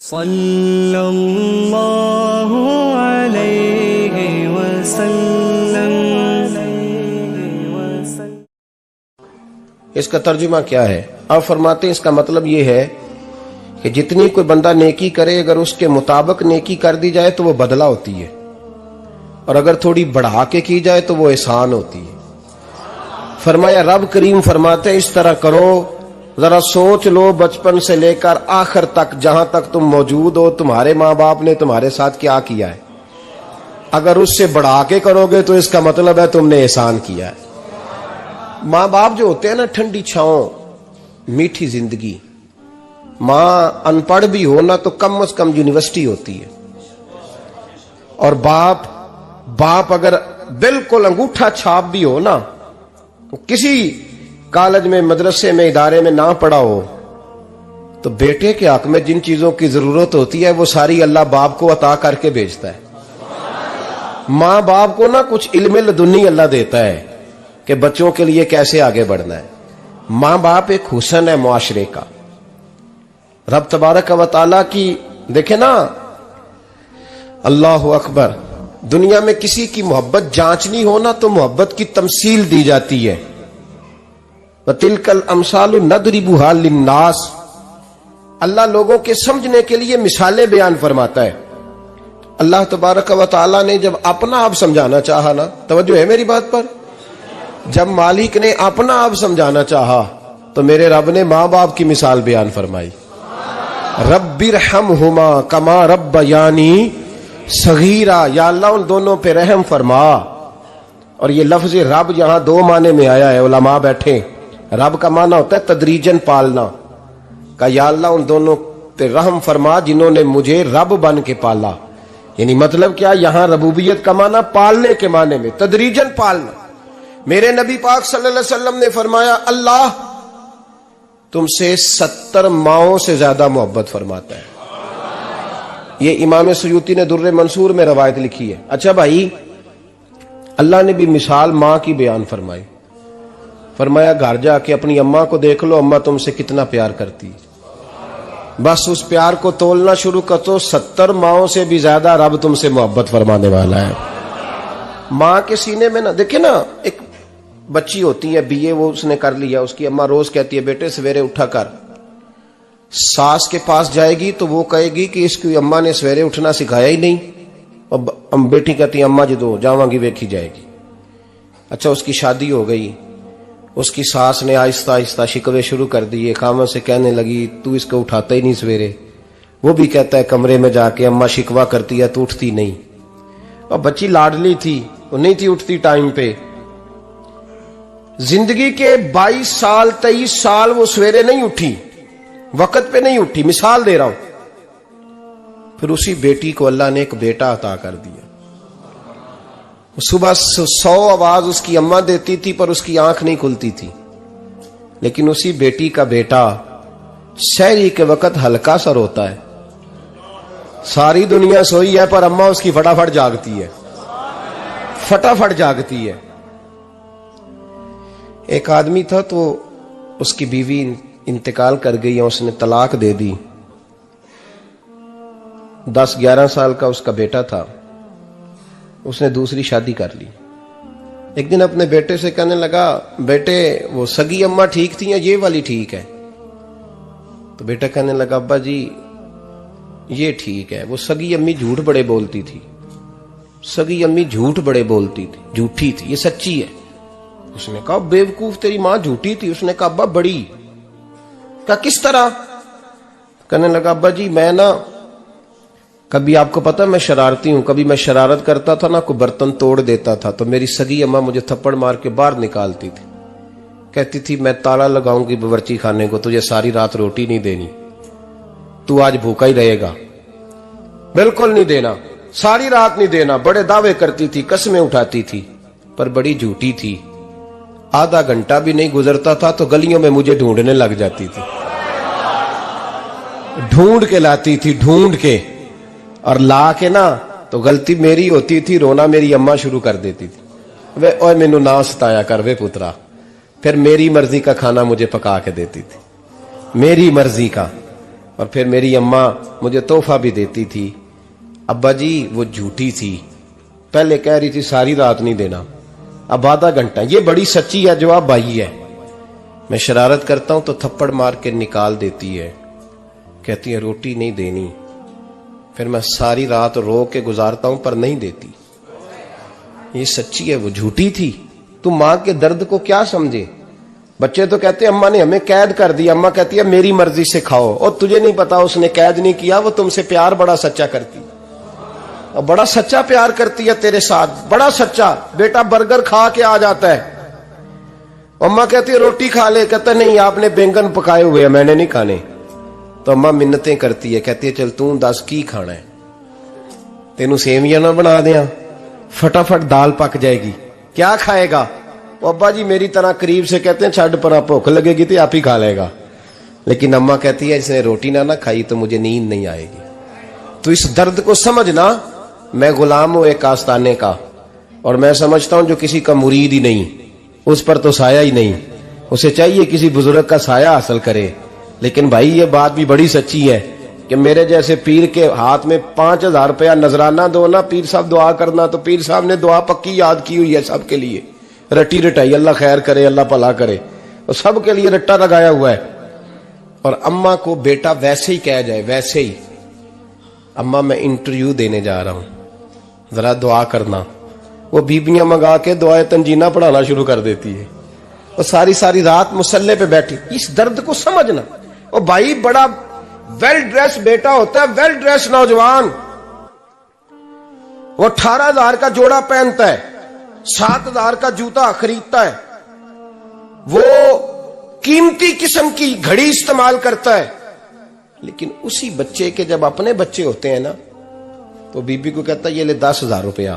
صلی اللہ علیہ وسلم۔ اس کا ترجمہ کیا ہے؟ آپ فرماتے ہیں اس کا مطلب یہ ہے کہ جتنی کوئی بندہ نیکی کرے اگر اس کے مطابق نیکی کر دی جائے تو وہ بدلہ ہوتی ہے، اور اگر تھوڑی بڑھا کے کی جائے تو وہ احسان ہوتی ہے۔ فرمایا رب کریم فرماتے ہیں اس طرح کرو، ذرا سوچ لو بچپن سے لے کر آخر تک جہاں تک تم موجود ہو تمہارے ماں باپ نے تمہارے ساتھ کیا کیا ہے۔ اگر اس سے بڑھا کے کرو گے تو اس کا مطلب ہے تم نے احسان کیا ہے۔ ماں باپ جو ہوتے ہیں نا، ٹھنڈی چھاؤں، میٹھی زندگی۔ ماں ان پڑھ بھی ہو نا تو کم از کم یونیورسٹی ہوتی ہے، اور باپ اگر بالکل انگوٹھا چھاپ بھی ہو نا، کسی کالج میں مدرسے میں ادارے میں نہ پڑھا ہو، تو بیٹے کے حق میں جن چیزوں کی ضرورت ہوتی ہے وہ ساری اللہ باپ کو عطا کر کے بھیجتا ہے۔ ماں باپ کو نا کچھ علم لدنی اللہ دیتا ہے کہ بچوں کے لیے کیسے آگے بڑھنا ہے۔ ماں باپ ایک حسن ہے معاشرے کا۔ رب تبارک و تعالی کی دیکھیں نا، اللہ اکبر، دنیا میں کسی کی محبت جانچنی ہو نا تو محبت کی تمثیل دی جاتی ہے۔ وَتِلْكَ الْأَمْثَالُ نَضْرِبُهَا لِلنَّاسِ، اللہ لوگوں کے سمجھنے کے لیے مثالیں بیان فرماتا ہے۔ اللہ تبارک و تعالی نے جب اپنا آپ سمجھانا چاہا نا، توجہ ہے میری بات پر، جب مالک نے اپنا آپ سمجھانا چاہا تو میرے رب نے ماں باپ کی مثال بیان فرمائی۔ رب ارحمہما کما ربیانی صغیرا، یا اللہ ان دونوں پہ رحم فرما۔ اور یہ لفظ رب یہاں دو معنی میں آیا ہے، علماء بیٹھے۔ رب کا معنی ہوتا ہے تدریجن پالنا، کہ یا اللہ ان دونوں پہ رحم فرما جنہوں نے مجھے رب بن کے پالا۔ یعنی مطلب کیا، یہاں ربوبیت کا معنی پالنے کے معنی میں، تدریجن پالنا۔ میرے نبی پاک صلی اللہ علیہ وسلم نے فرمایا اللہ تم سے 70 ماؤں سے زیادہ محبت فرماتا ہے۔ یہ امام سیوطی نے در منصور میں روایت لکھی ہے۔ اچھا بھائی، اللہ نے بھی مثال ماں کی بیان فرمائی۔ فرمایا گھر جا کے اپنی اماں کو دیکھ لو، اماں تم سے کتنا پیار کرتی ہے، بس اس پیار کو تولنا شروع کر تو 70 ماؤں سے بھی زیادہ رب تم سے محبت فرمانے والا ہے۔ ماں کے سینے میں نا، دیکھیں نا، ایک بچی ہوتی ہے BA، وہ اس نے کر لیا، اس کی اماں روز کہتی ہے بیٹے سویرے اٹھا کر۔ ساس کے پاس جائے گی تو وہ کہے گی کہ اس کی اماں نے سویرے اٹھنا سکھایا ہی نہیں، اور بیٹی کہتی ہے اماں جدو جاواں گی ویکھی جائے گی۔ اچھا اس کی شادی ہو گئی، اس کی ساس نے آہستہ آہستہ شکوے شروع کر دیے، خامن سے کہنے لگی تو اس کو اٹھاتا ہی نہیں سویرے۔ وہ بھی کہتا ہے کمرے میں جا کے اماں شکوا کرتی ہے تو اٹھتی نہیں۔ اور بچی لاڈلی تھی، وہ نہیں تھی اٹھتی ٹائم پہ۔ زندگی کے 22 سال 23 سال وہ سویرے نہیں اٹھی، وقت پہ نہیں اٹھی، مثال دے رہا ہوں۔ پھر اسی بیٹی کو اللہ نے ایک بیٹا عطا کر دیا۔ صبح 100 آواز اس کی اماں دیتی تھی پر اس کی آنکھ نہیں کھلتی تھی، لیکن اسی بیٹی کا بیٹا سحری کے وقت ہلکا سا روتا ہے، ساری دنیا سوئی ہے پر اماں اس کی فٹافٹ جاگتی ہے، فٹافٹ جاگتی ہے۔ ایک آدمی تھا تو اس کی بیوی انتقال کر گئی اور اس نے طلاق دے دی۔ 10-11 سال کا اس کا بیٹا تھا، اس نے دوسری شادی کر لی۔ ایک دن اپنے بیٹے سے کہنے لگا بیٹے وہ سگی اماں ٹھیک تھی یا یہ والی ٹھیک ہے؟ تو بیٹا کہنے لگا ابا جی یہ ٹھیک ہے، وہ سگی امی جھوٹ بڑے بولتی تھی، سگی امی جھوٹ بڑے بولتی تھی، جھوٹی تھی، یہ سچی ہے۔ اس نے کہا بے وقوف تیری ماں جھوٹی تھی؟ اس نے کہا ابا بڑی۔ کہا کس طرح؟ کہنے لگا ابا جی میں نا کبھی، آپ کو پتا میں شرارتی ہوں، کبھی میں شرارت کرتا تھا نا، کوئی برتن توڑ دیتا تھا تو میری سگی اماں مجھے تھپڑ مار کے باہر نکالتی تھی، کہتی تھی میں تالا لگاؤں گی باورچی خانے کو، تجھے ساری رات روٹی نہیں دینی، تو آج بھوکا ہی رہے گا، بالکل نہیں دینا، ساری رات نہیں دینا۔ بڑے دعوے کرتی تھی، قسمیں اٹھاتی تھی، پر بڑی جھوٹی تھی۔ آدھا گھنٹہ بھی نہیں گزرتا تھا تو گلیوں میں مجھے ڈھونڈنے لگ جاتی تھی، ڈھونڈ کے لاتی تھی، ڈھونڈ کے، اور لا کے نا تو غلطی میری ہوتی تھی، رونا میری اماں شروع کر دیتی تھی، وے اوے مینوں نہ ستایا کر وے پترا۔ پھر میری مرضی کا کھانا مجھے پکا کے دیتی تھی، میری مرضی کا۔ اور پھر میری اماں مجھے تحفہ بھی دیتی تھی. ابا جی وہ جھوٹی تھی, پہلے کہہ رہی تھی ساری رات نہیں دینا, اب آدھا گھنٹہ. یہ بڑی سچی ہے, جواب بھائی ہے. میں شرارت کرتا ہوں تو تھپڑ مار کے نکال دیتی ہے, کہتی ہے روٹی نہیں دینی. پھر میں ساری رات رو کے گزارتا ہوں پر نہیں دیتی. یہ سچی ہے, وہ جھوٹی تھی. تو ماں کے درد کو کیا سمجھے. بچے تو کہتے ہیں اماں نے ہمیں قید کر دیا, اماں کہتی ہے میری مرضی سے کھاؤ. اور تجھے نہیں پتا اس نے قید نہیں کیا, وہ تم سے پیار بڑا سچا کرتی, اور بڑا سچا پیار کرتی ہے تیرے ساتھ, بڑا سچا. بیٹا برگر کھا کے آ جاتا ہے, اماں کہتی ہے روٹی کھا لے, کہتا ہے نہیں آپ نے بینگن پکائے ہوئے ہیں میں نے نہیں کھانے. تو اماں منتیں کرتی ہے, کہتی ہے چل توں دس کی کھانا ہے, تینوں سیویاں نہ بنا دیاں, فٹافٹ دال پک جائے گی, کیا کھائے گا. ابا جی میری طرح قریب سے کہتے ہیں چھڈ پر, بھوک لگے گی تو آپ ہی کھا لے گا. لیکن اماں کہتی ہے اس نے روٹی نہ کھائی تو مجھے نیند نہیں آئے گی. تو اس درد کو سمجھنا. میں غلام ہوں ایک آستانے کا, اور میں سمجھتا ہوں جو کسی کا مرید ہی نہیں اس پر تو سایہ ہی نہیں, اسے چاہیے کسی بزرگ کا سایہ حاصل کرے. لیکن بھائی یہ بات بھی بڑی سچی ہے کہ میرے جیسے پیر کے ہاتھ میں 5,000 روپیہ نذرانہ دو نا, پیر صاحب دعا کرنا, تو پیر صاحب نے دعا پکی یاد کی ہوئی ہے سب کے لیے, رٹی رٹائی, اللہ خیر کرے اللہ بھلا کرے, اور سب کے لیے رٹا لگایا ہوا ہے. اور اماں کو بیٹا ویسے ہی کہہ جائے, ویسے ہی اماں میں انٹرویو دینے جا رہا ہوں ذرا دعا کرنا, وہ بیبیاں منگا کے دعائے تنجینہ پڑھانا شروع کر دیتی ہے, اور ساری رات مسلح پہ بیٹھی. اس درد کو سمجھنا. اور بھائی بڑا ویل ڈریس بیٹا ہوتا ہے, ویل ڈریس نوجوان, وہ 18,000 کا جوڑا پہنتا ہے, 7,000 کا جوتا خریدتا ہے, وہ قیمتی قسم کی گھڑی استعمال کرتا ہے. لیکن اسی بچے کے جب اپنے بچے ہوتے ہیں نا تو بی بی کو کہتا ہے یہ لے 10,000 روپیہ,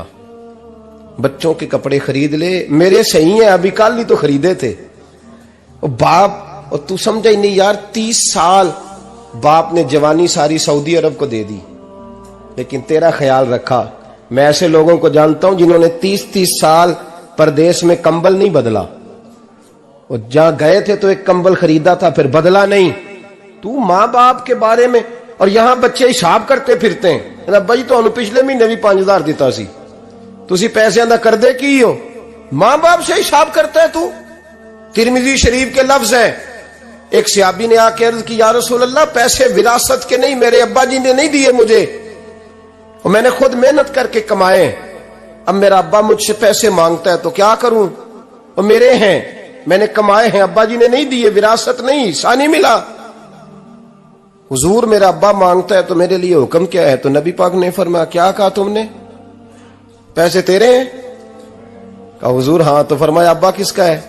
بچوں کے کپڑے خرید لے, میرے صحیح ہیں ابھی کل ہی تو خریدے تھے. اور باپ, اور تو سمجھا ہی نہیں یار, 30 سال باپ نے جوانی ساری سعودی عرب کو دے دی, لیکن تیرا خیال رکھا. میں ایسے لوگوں کو جانتا ہوں جنہوں نے 30 سال پردیس میں کمبل نہیں بدلا, اور جہاں گئے تھے تو ایک کمبل خریدا تھا پھر بدلا نہیں. تو ماں باپ کے بارے میں, اور یہاں بچے حساب کرتے پھرتے ہیں, ابا جی تو پچھلے مہینے بھی 5,000 دیتا سی, تسی پیسے اندر کر دے کی ہو, ماں باپ سے حساب کرتا ہے تو. ترمذی شریف کے لفظ ہیں, ایک صحابی نے آ کے عرض کی یا رسول اللہ پیسے وراثت کے نہیں, میرے ابا جی نے نہیں دیے مجھے, اور میں نے خود محنت کر کے کمائے, اب میرا ابا مجھ سے پیسے مانگتا ہے تو کیا کروں, اور میرے ہیں میں نے کمائے ہیں, ابا جی نے نہیں دیے, وراثت نہیں, حصہ نہیں ملا. حضور میرا ابا مانگتا ہے تو میرے لیے حکم کیا ہے؟ تو نبی پاک نے فرمایا کیا کہا تم نے, پیسے تیرے ہیں؟ کہا حضور ہاں. تو فرمایا ابا کس کا ہے؟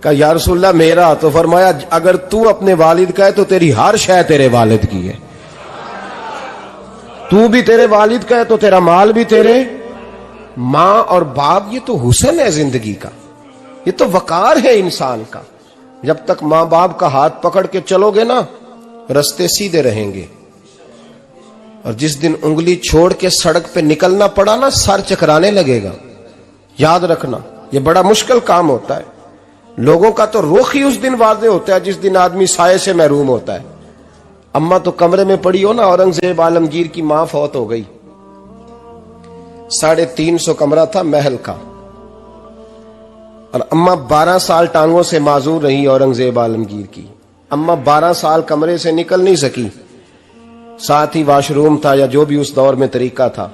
کہا یا رسول اللہ میرا. تو فرمایا اگر تو اپنے والد کا ہے تو تیری ہر شے تیرے والد کی ہے, تو بھی تیرے والد کا ہے تو تیرا مال بھی تیرے. ماں اور باپ یہ تو حسن ہے زندگی کا, یہ تو وقار ہے انسان کا. جب تک ماں باپ کا ہاتھ پکڑ کے چلو گے نا رستے سیدھے رہیں گے, اور جس دن انگلی چھوڑ کے سڑک پہ نکلنا پڑا نا سر چکرانے لگے گا. یاد رکھنا یہ بڑا مشکل کام ہوتا ہے. لوگوں کا تو رخ ہی اس دن واضح ہوتا ہے جس دن آدمی سائے سے محروم ہوتا ہے. اماں تو کمرے میں پڑی ہو نا, اورنگزیب عالمگیر کی ماں فوت ہو گئی, 350 کمرہ تھا محل کا, اور اماں 12 سال ٹانگوں سے معذور رہی اورنگزیب عالمگیر کی. اماں 12 سال کمرے سے نکل نہیں سکی, ساتھ ہی واش روم تھا یا جو بھی اس دور میں طریقہ تھا.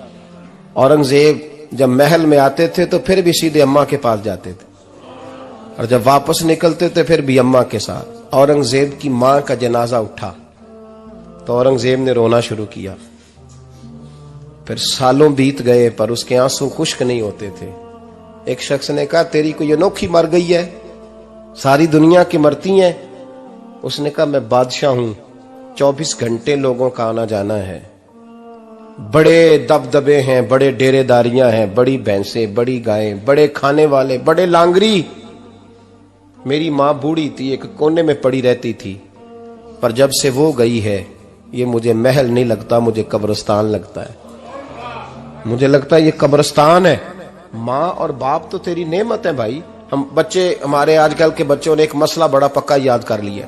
اورنگزیب جب محل میں آتے تھے تو پھر بھی سیدھے اماں کے پاس جاتے تھے, اور جب واپس نکلتے تھے پھر بھی اماں کے ساتھ. اورنگزیب کی ماں کا جنازہ اٹھا تو اورنگزیب نے رونا شروع کیا. پھر سالوں بیت گئے پر اس کے آنسو خشک نہیں ہوتے تھے. ایک شخص نے کہا تیری کوئی انوکھی مر گئی ہے, ساری دنیا کی مرتی ہیں. اس نے کہا میں بادشاہ ہوں, 24 گھنٹے لوگوں کا آنا جانا ہے, بڑے دبدبے ہیں, بڑے ڈیرے داریاں ہیں, بڑی بھینسیں, بڑی گائیں, بڑے کھانے والے, بڑے لانگری. میری ماں بوڑھی تھی, ایک کونے میں پڑی رہتی تھی, پر جب سے وہ گئی ہے یہ مجھے محل نہیں لگتا, مجھے قبرستان لگتا ہے. مجھے لگتا ہے یہ قبرستان ہے. ماں اور باپ تو تیری نعمت ہے بھائی. ہم بچے, ہمارے آج کل کے بچوں نے ایک مسئلہ بڑا پکا یاد کر لیا,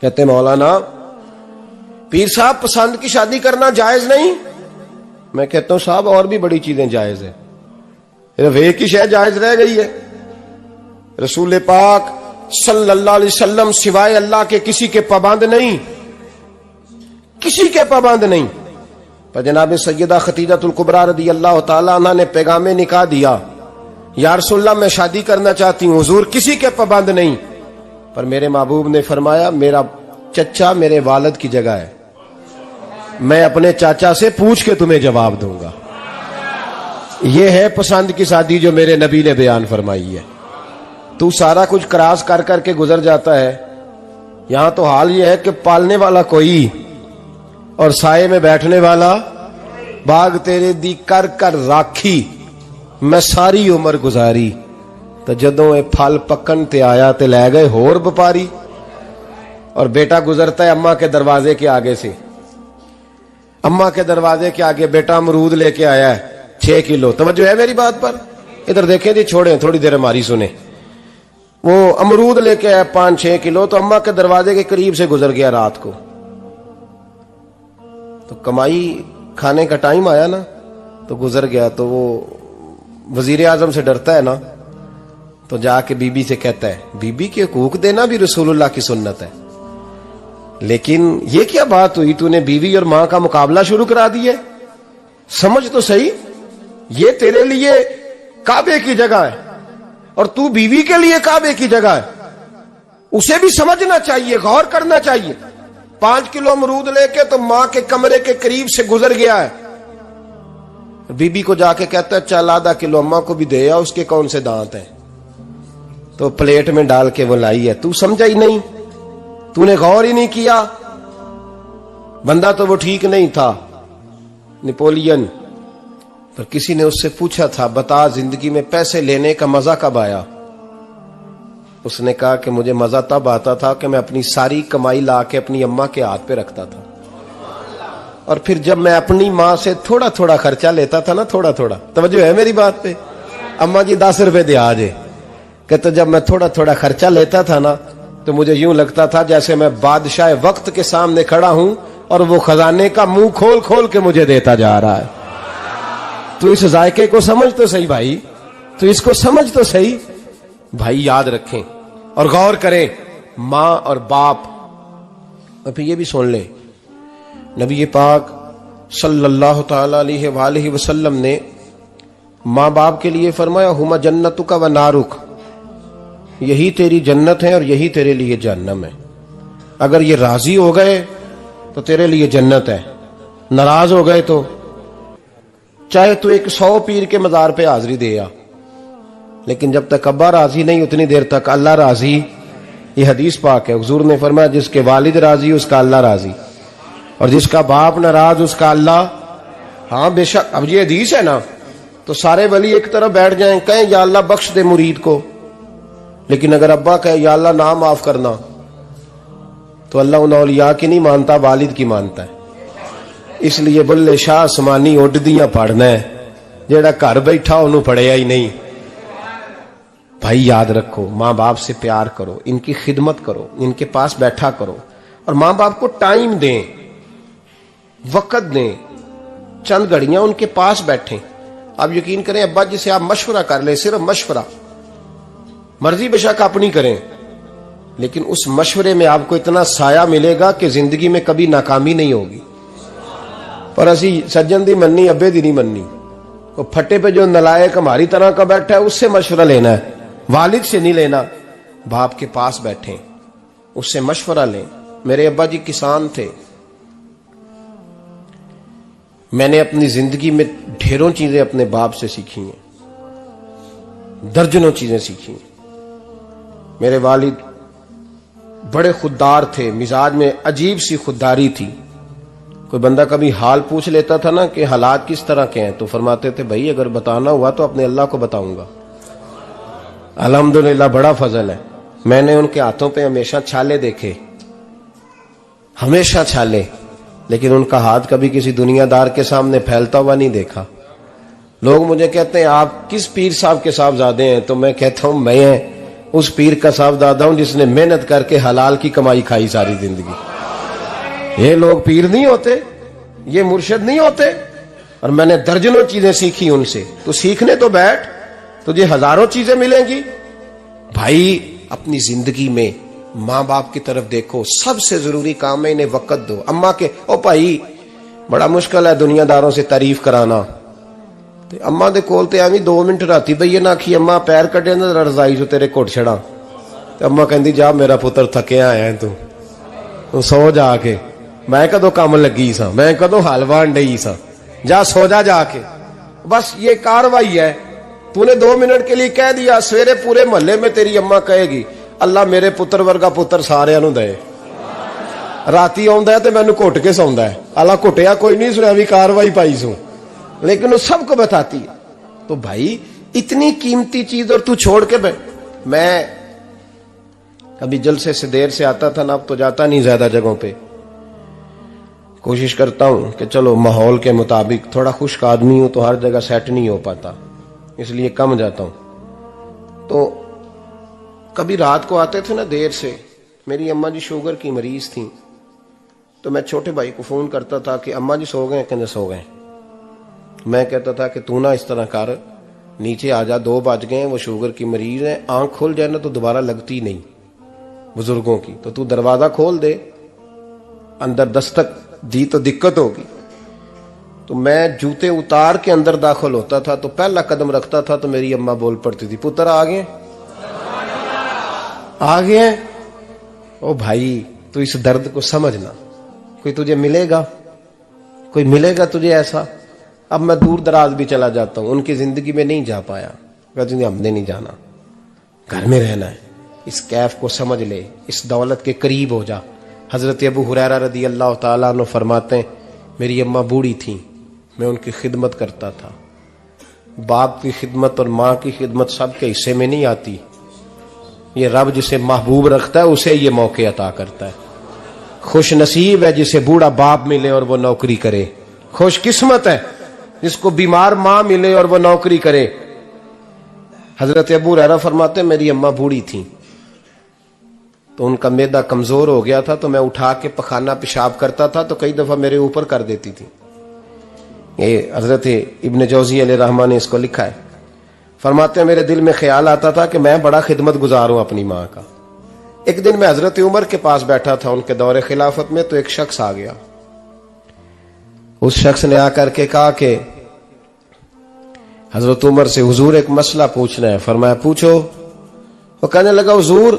کہتے مولانا پیر صاحب پسند کی شادی کرنا جائز نہیں؟ میں کہتا ہوں صاحب اور بھی بڑی چیزیں جائز ہیں، صرف ایک ہی شے جائز رہ گئی ہے۔ رسول پاک صلی اللہ علیہ وسلم سوائے اللہ کے کسی کے پابند نہیں، کسی کے پابند نہیں۔ پر جناب سیدہ خدیجہ الکبریٰ رضی اللہ تعالی عنہ نے پیغام نکاح دیا، یا رسول اللہ میں شادی کرنا چاہتی ہوں، حضور کسی کے پابند نہیں۔ پر میرے محبوب نے فرمایا میرا چچا میرے والد کی جگہ ہے، میں اپنے چاچا سے پوچھ کے تمہیں جواب دوں گا۔ یہ ہے پسند کی شادی جو میرے نبی نے بیان فرمائی ہے۔ تو سارا کچھ کراس کر کر کے گزر جاتا ہے، یہاں تو حال یہ ہے کہ پالنے والا کوئی اور سائے میں بیٹھنے والا، باغ تیرے دی کر کر راکھی میں ساری عمر گزاری، تو جدوں اے پھل پکن تے آیا تے لے گئے ہور بپاری۔ اور بیٹا گزرتا ہے اماں کے دروازے کے آگے سے، اماں کے دروازے کے آگے بیٹا امرود لے کے آیا ہے 6 کلو۔ توجہ ہے میری بات پر؟ ادھر دیکھیں جی، چھوڑیں تھوڑی دیر ہماری سنیں۔ وہ امرود لے کے آیا 5-6 کلو، تو اماں کے دروازے کے قریب سے گزر گیا رات کو، تو کمائی کھانے کا ٹائم آیا نا، تو گزر گیا۔ تو وہ وزیر اعظم سے ڈرتا ہے نا، تو جا کے بی بی سے کہتا ہے بی بی کے حقوق دینا بھی رسول اللہ کی سنت ہے، لیکن یہ کیا بات ہوئی، تو نے بیوی اور ماں کا مقابلہ شروع کرا دیا؟ سمجھ تو صحیح، یہ تیرے لیے کعبے کی جگہ ہے اور تو بیوی کے لیے کعبے کی جگہ ہے، اسے بھی سمجھنا چاہیے، غور کرنا چاہیے۔ 5 کلو امرود لے کے تو ماں کے کمرے کے قریب سے گزر گیا ہے، بی بی کو جا کے کہتا ہے چل آدھا کلو اماں کو بھی دے آ، اس کے کون سے دانت ہیں، تو پلیٹ میں ڈال کے وہ لائی ہے۔ تو سمجھا ہی نہیں، تو نے غور ہی نہیں کیا۔ بندہ تو وہ ٹھیک نہیں تھا، نیپولین، پر کسی نے اس سے پوچھا تھا بتا زندگی میں پیسے لینے کا مزہ کب آیا؟ اس نے کہا کہ مجھے مزہ تب آتا تھا کہ میں اپنی ساری کمائی لا کے اپنی اماں کے ہاتھ پہ رکھتا تھا، اور پھر جب میں اپنی ماں سے تھوڑا تھوڑا خرچہ لیتا تھا نا، تھوڑا تھوڑا، توجہ ہے میری بات پہ؟ اماں جی 10 روپے دے آجے، کہتے جب میں تھوڑا تھوڑا خرچہ لیتا تھا نا، تو مجھے یوں لگتا تھا جیسے میں بادشاہ وقت کے سامنے کھڑا ہوں اور وہ خزانے کا منہ کھول کھول کے مجھے دیتا جا رہا ہے۔ تو اس ذائقے کو سمجھ تو صحیح بھائی، تو اس کو سمجھ تو صحیح بھائی، یاد رکھیں اور غور کریں۔ ماں اور باپ، اور پھر یہ بھی سن لیں، نبی پاک صلی اللہ تعالی علیہ وآلہ وسلم نے ماں باپ کے لیے فرمایا ہما جنتک و نارک، یہی تیری جنت ہے اور یہی تیرے لیے جہنم ہے۔ اگر یہ راضی ہو گئے تو تیرے لیے جنت ہے، ناراض ہو گئے تو چاہے تو 100 پیر کے مزار پہ حاضری دے آ، لیکن جب تک ابا راضی نہیں اتنی دیر تک اللہ راضی۔ یہ حدیث پاک ہے، حضور نے فرمایا جس کے والد راضی اس کا اللہ راضی، اور جس کا باپ ناراض اس کا اللہ۔ ہاں بے شک، اب یہ حدیث ہے نا، تو سارے ولی ایک طرف بیٹھ جائیں کہیں یا اللہ بخش دے مرید کو، لیکن اگر ابا کہے یا اللہ نام معاف کرنا، تو اللہ ان اولیاء کی نہیں مانتا، والد کی مانتا ہے۔ اس لیے بلے شاہ آسمانی اڈدیاں پڑھنا ہے، جیڑا گھر بیٹھا انہوں پڑھیا ہی نہیں۔ بھائی یاد رکھو، ماں باپ سے پیار کرو، ان کی خدمت کرو، ان کے پاس بیٹھا کرو، اور ماں باپ کو ٹائم دیں، وقت دیں، چند گھڑیاں ان کے پاس بیٹھیں۔ آپ یقین کریں ابا جی سے آپ مشورہ کر لیں، صرف مشورہ، مرضی بے شک اپنی کریں، لیکن اس مشورے میں آپ کو اتنا سایہ ملے گا کہ زندگی میں کبھی ناکامی نہیں ہوگی۔ پر اسی سجن دی مننی ابے دی نہیں مننی، وہ پھٹے پہ جو نلائق ہماری طرح کا بیٹھا ہے اس سے مشورہ لینا ہے، والد سے نہیں لینا۔ باپ کے پاس بیٹھیں، اس سے مشورہ لیں۔ میرے ابا جی کسان تھے، میں نے اپنی زندگی میں ڈھیروں چیزیں اپنے باپ سے سیکھی ہیں، درجنوں چیزیں سیکھی ہیں۔ میرے والد بڑے خوددار تھے، مزاج میں عجیب سی خودداری تھی۔ کوئی بندہ کبھی حال پوچھ لیتا تھا نا کہ حالات کس طرح کے ہیں، تو فرماتے تھے بھائی اگر بتانا ہوا تو اپنے اللہ کو بتاؤں گا۔ الحمدللہ بڑا فضل ہے، میں نے ان کے ہاتھوں پہ ہمیشہ چھالے دیکھے، ہمیشہ چھالے، لیکن ان کا ہاتھ کبھی کسی دنیا دار کے سامنے پھیلتا ہوا نہیں دیکھا۔ لوگ مجھے کہتے ہیں آپ کس پیر صاحب کے صاحبزادے ہیں، تو میں کہتا ہوں میں اس پیر کا صاحبزادہ ہوں جس نے محنت کر کے حلال کی کمائی کھائی ساری زندگی۔ یہ لوگ پیر نہیں ہوتے, یہ مرشد نہیں ہوتے. اور میں نے درجنوں چیزیں سیکھی ان سے. تو سیکھنے تو بیٹھ, تجھے ہزاروں چیزیں ملیں گی. بھائی اپنی زندگی میں ماں باپ کی طرف دیکھو, سب سے ضروری کام ہے انہیں وقت دو. اماں کے او بھائی بڑا مشکل ہے دنیا داروں سے تعریف کرانا. اماں دے کول تے ایویں 2 منٹ راتی بھئی نہ آکھی اماں پیر کٹے نہ رضائی جو تیرے گھٹ چھڑا. تے اماں کہندی جا میرا پتر تھکیا آیا ہے تو سو جا کے, میں کدو کام لگی سا, میں کدو حل وان ڈئی سا, جا سو جا کے. بس یہ کاروائی ہے. تو نے 2 منٹ کے لیے کہہ دیا, سویرے پورے محلے میں تیری اماں کہے گی اللہ میرے پتر ورگا پتر سارے نو دے. راتی آندا ہے تے مینوں گھٹ کے سوندا ہے, اللہ گھٹیا کوئی نہیں سنیا بھی کاروائی پائی سو, لیکن وہ سب کو بتاتی ہے. تو بھائی اتنی قیمتی چیز اور تو چھوڑ کے میں ابھی جلسے سے دیر سے آتا تھا نا, اب تو جاتا نہیں زیادہ جگہوں پہ. کوشش کرتا ہوں کہ چلو ماحول کے مطابق, تھوڑا خشک آدمی ہوں تو ہر جگہ سیٹ نہیں ہو پاتا, اس لیے کم جاتا ہوں. تو کبھی رات کو آتے تھے نا دیر سے, میری اماں جی شوگر کی مریض تھیں, تو میں چھوٹے بھائی کو فون کرتا تھا کہ اماں جی سو گئے, کہنے سو گئے. میں کہتا تھا کہ تو نہ اس طرح کر, نیچے آ جا, 2 بج گئے, وہ شوگر کی مریض ہے, آنکھ کھل جائے نا تو دوبارہ لگتی نہیں بزرگوں کی, تو دروازہ کھول دے, اندر دستک دی تو دقت ہوگی. تو میں جوتے اتار کے اندر داخل ہوتا تھا, تو پہلا قدم رکھتا تھا تو میری اماں بول پڑتی تھی پتر آ گئے, آ گئے. او بھائی تو اس درد کو سمجھنا, کوئی تجھے ملے گا, کوئی ملے گا تجھے ایسا. اب میں دور دراز بھی چلا جاتا ہوں, ان کی زندگی میں نہیں جا پایا, کہتے ہیں ہم نے نہیں جانا, گھر میں رہنا ہے. اس کیف کو سمجھ لے, اس دولت کے قریب ہو جا. حضرت ابو ہریرہ رضی اللہ تعالیٰ عنہ فرماتے ہیں میری اماں بوڑھی تھیں, میں ان کی خدمت کرتا تھا. باپ کی خدمت اور ماں کی خدمت سب کے حصے میں نہیں آتی, یہ رب جسے محبوب رکھتا ہے اسے یہ موقع عطا کرتا ہے. خوش نصیب ہے جسے بوڑھا باپ ملے اور وہ نوکری کرے, خوش قسمت ہے جس کو بیمار ماں ملے اور وہ نوکری کرے. حضرت ابو ہریرہ فرماتے ہیں میری اماں بوڑھی تھیں, تو ان کا معدہ کمزور ہو گیا تھا, تو میں اٹھا کے پخانہ پیشاب کرتا تھا تو کئی دفعہ میرے اوپر کر دیتی تھی. یہ حضرت ابن جوزی علیہ رحمہ نے اس کو لکھا ہے. فرماتے ہیں میرے دل میں خیال آتا تھا کہ میں بڑا خدمت گزار ہوں اپنی ماں کا. ایک دن میں حضرت عمر کے پاس بیٹھا تھا ان کے دور خلافت میں, تو ایک شخص آ گیا. اس شخص نے آ کر کے کہا کہ حضرت عمر سے حضور ایک مسئلہ پوچھنا ہے. فرمایا پوچھو. وہ کہنے لگا حضور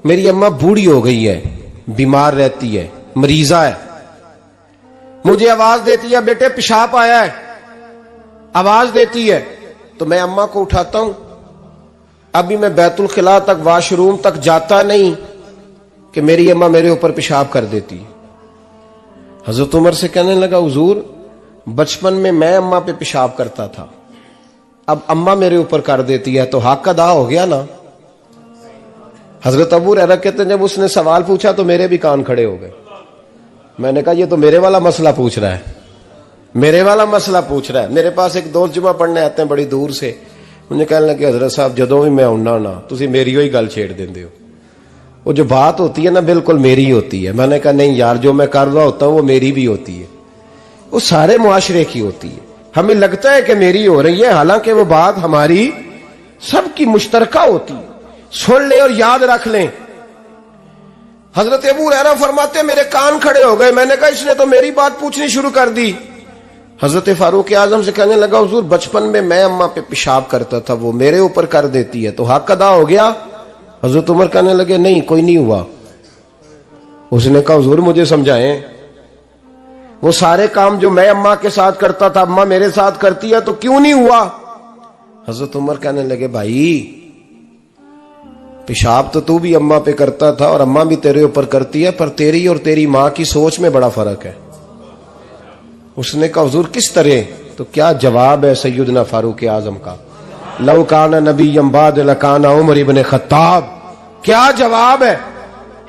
میری اماں بوڑھی ہو گئی ہے, بیمار رہتی ہے, مریضہ ہے, مجھے آواز دیتی ہے بیٹے پیشاب آیا ہے, آواز دیتی ہے, تو میں اماں کو اٹھاتا ہوں. ابھی میں بیت الخلاء تک, واش روم تک جاتا نہیں کہ میری اماں میرے اوپر پیشاب کر دیتی. حضرت عمر سے کہنے لگا حضور بچپن میں اماں پہ پیشاب کرتا تھا, اب اماں میرے اوپر کر دیتی ہے تو حق ادا ہو گیا نا. حضرت ابو ہریرہ کہتے ہیں جب اس نے سوال پوچھا تو میرے بھی کان کھڑے ہو گئے. میں نے کہا یہ تو میرے والا مسئلہ پوچھ رہا ہے, میرے والا مسئلہ پوچھ رہا ہے. میرے پاس ایک دوست جمعہ پڑھنے آتے ہیں بڑی دور سے, مجھے کہنے لگے حضرت صاحب جدوں بھی میں آنا نا تسی میری ہوئی گل چھیڑ دیندے ہو, وہ جو بات ہوتی ہے نا بالکل میری ہوتی ہے. میں نے کہا نہیں یار جو میں کر رہا ہوتا ہوں وہ میری بھی ہوتی ہے, وہ سارے معاشرے کی ہوتی ہے. ہمیں لگتا ہے کہ میری ہو رہی ہے, حالانکہ وہ بات ہماری سب کی مشترکہ ہوتی ہے. سن لیں اور یاد رکھ لیں. حضرت ابو ہریرہ فرماتے میرے کان کھڑے ہو گئے. میں نے کہا اس نے تو میری بات پوچھنی شروع کر دی. حضرت فاروق اعظم سے کہنے لگا حضور بچپن میں اماں پہ پیشاب کرتا تھا, وہ میرے اوپر کر دیتی ہے تو حق ادا ہو گیا. حضرت عمر کہنے لگے نہیں کوئی نہیں ہوا. اس نے کہا حضور مجھے سمجھائیں, وہ سارے کام جو میں اماں کے ساتھ کرتا تھا اماں میرے ساتھ کرتی ہے تو کیوں نہیں ہوا. حضرت عمر کہنے لگے بھائی پیشاب تو بھی اماں پہ کرتا تھا اور اماں بھی تیرے اوپر کرتی ہے, پر تیری اور تیری ماں کی سوچ میں بڑا فرق ہے. اس نے کہا حضور کس طرح؟ تو کیا جواب ہے سیدنا فاروق اعظم کا, لو کان نبی بعد لکان عمر ابن خطاب. کیا جواب ہے؟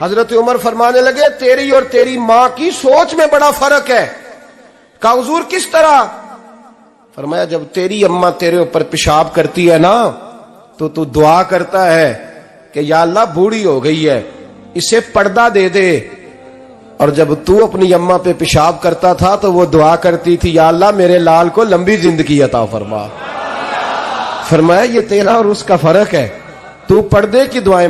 حضرت عمر فرمانے لگے تیری اور تیری ماں کی سوچ میں بڑا فرق ہے. کہا حضور کس طرح؟ فرمایا جب تیری اماں تیرے اوپر پیشاب کرتی ہے نا تو دعا کرتا ہے کہ یا اللہ بوڑھی ہو گئی ہے اسے پردہ دے دے, اور جب تو اپنی اماں پہ پیشاب کرتا تھا تو وہ دعا کرتی تھی یا اللہ میرے لال کو لمبی زندگی عطا فرما. فرمایا یہ تیرا اور اس کا فرق ہے, تو پردے کی دعائیں.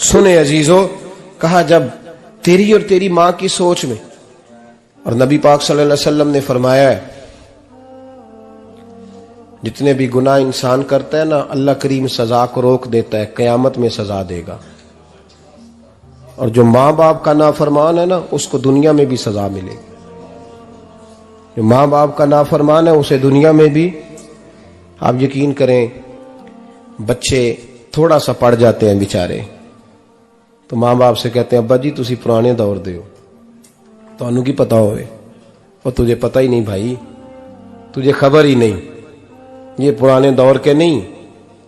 سنے عزیزو, کہا جب تیری اور تیری ماں کی سوچ میں, اور نبی پاک صلی اللہ علیہ وسلم نے فرمایا ہے جتنے بھی گناہ انسان کرتا ہے نا, اللہ کریم سزا کو روک دیتا ہے, قیامت میں سزا دے گا. اور جو ماں باپ کا نافرمان ہے نا, اس کو دنیا میں بھی سزا ملے گی. جو ماں باپ کا نافرمان ہے اسے دنیا میں بھی, آپ یقین کریں بچے تھوڑا سا پڑ جاتے ہیں بیچارے, تو ماں باپ سے کہتے ہیں ابا جی تسی پرانے دور دے ہو, تو انہوں کی پتا ہوئے, اور تجھے پتہ ہی نہیں بھائی, تجھے خبر ہی نہیں, یہ پرانے دور کے نہیں,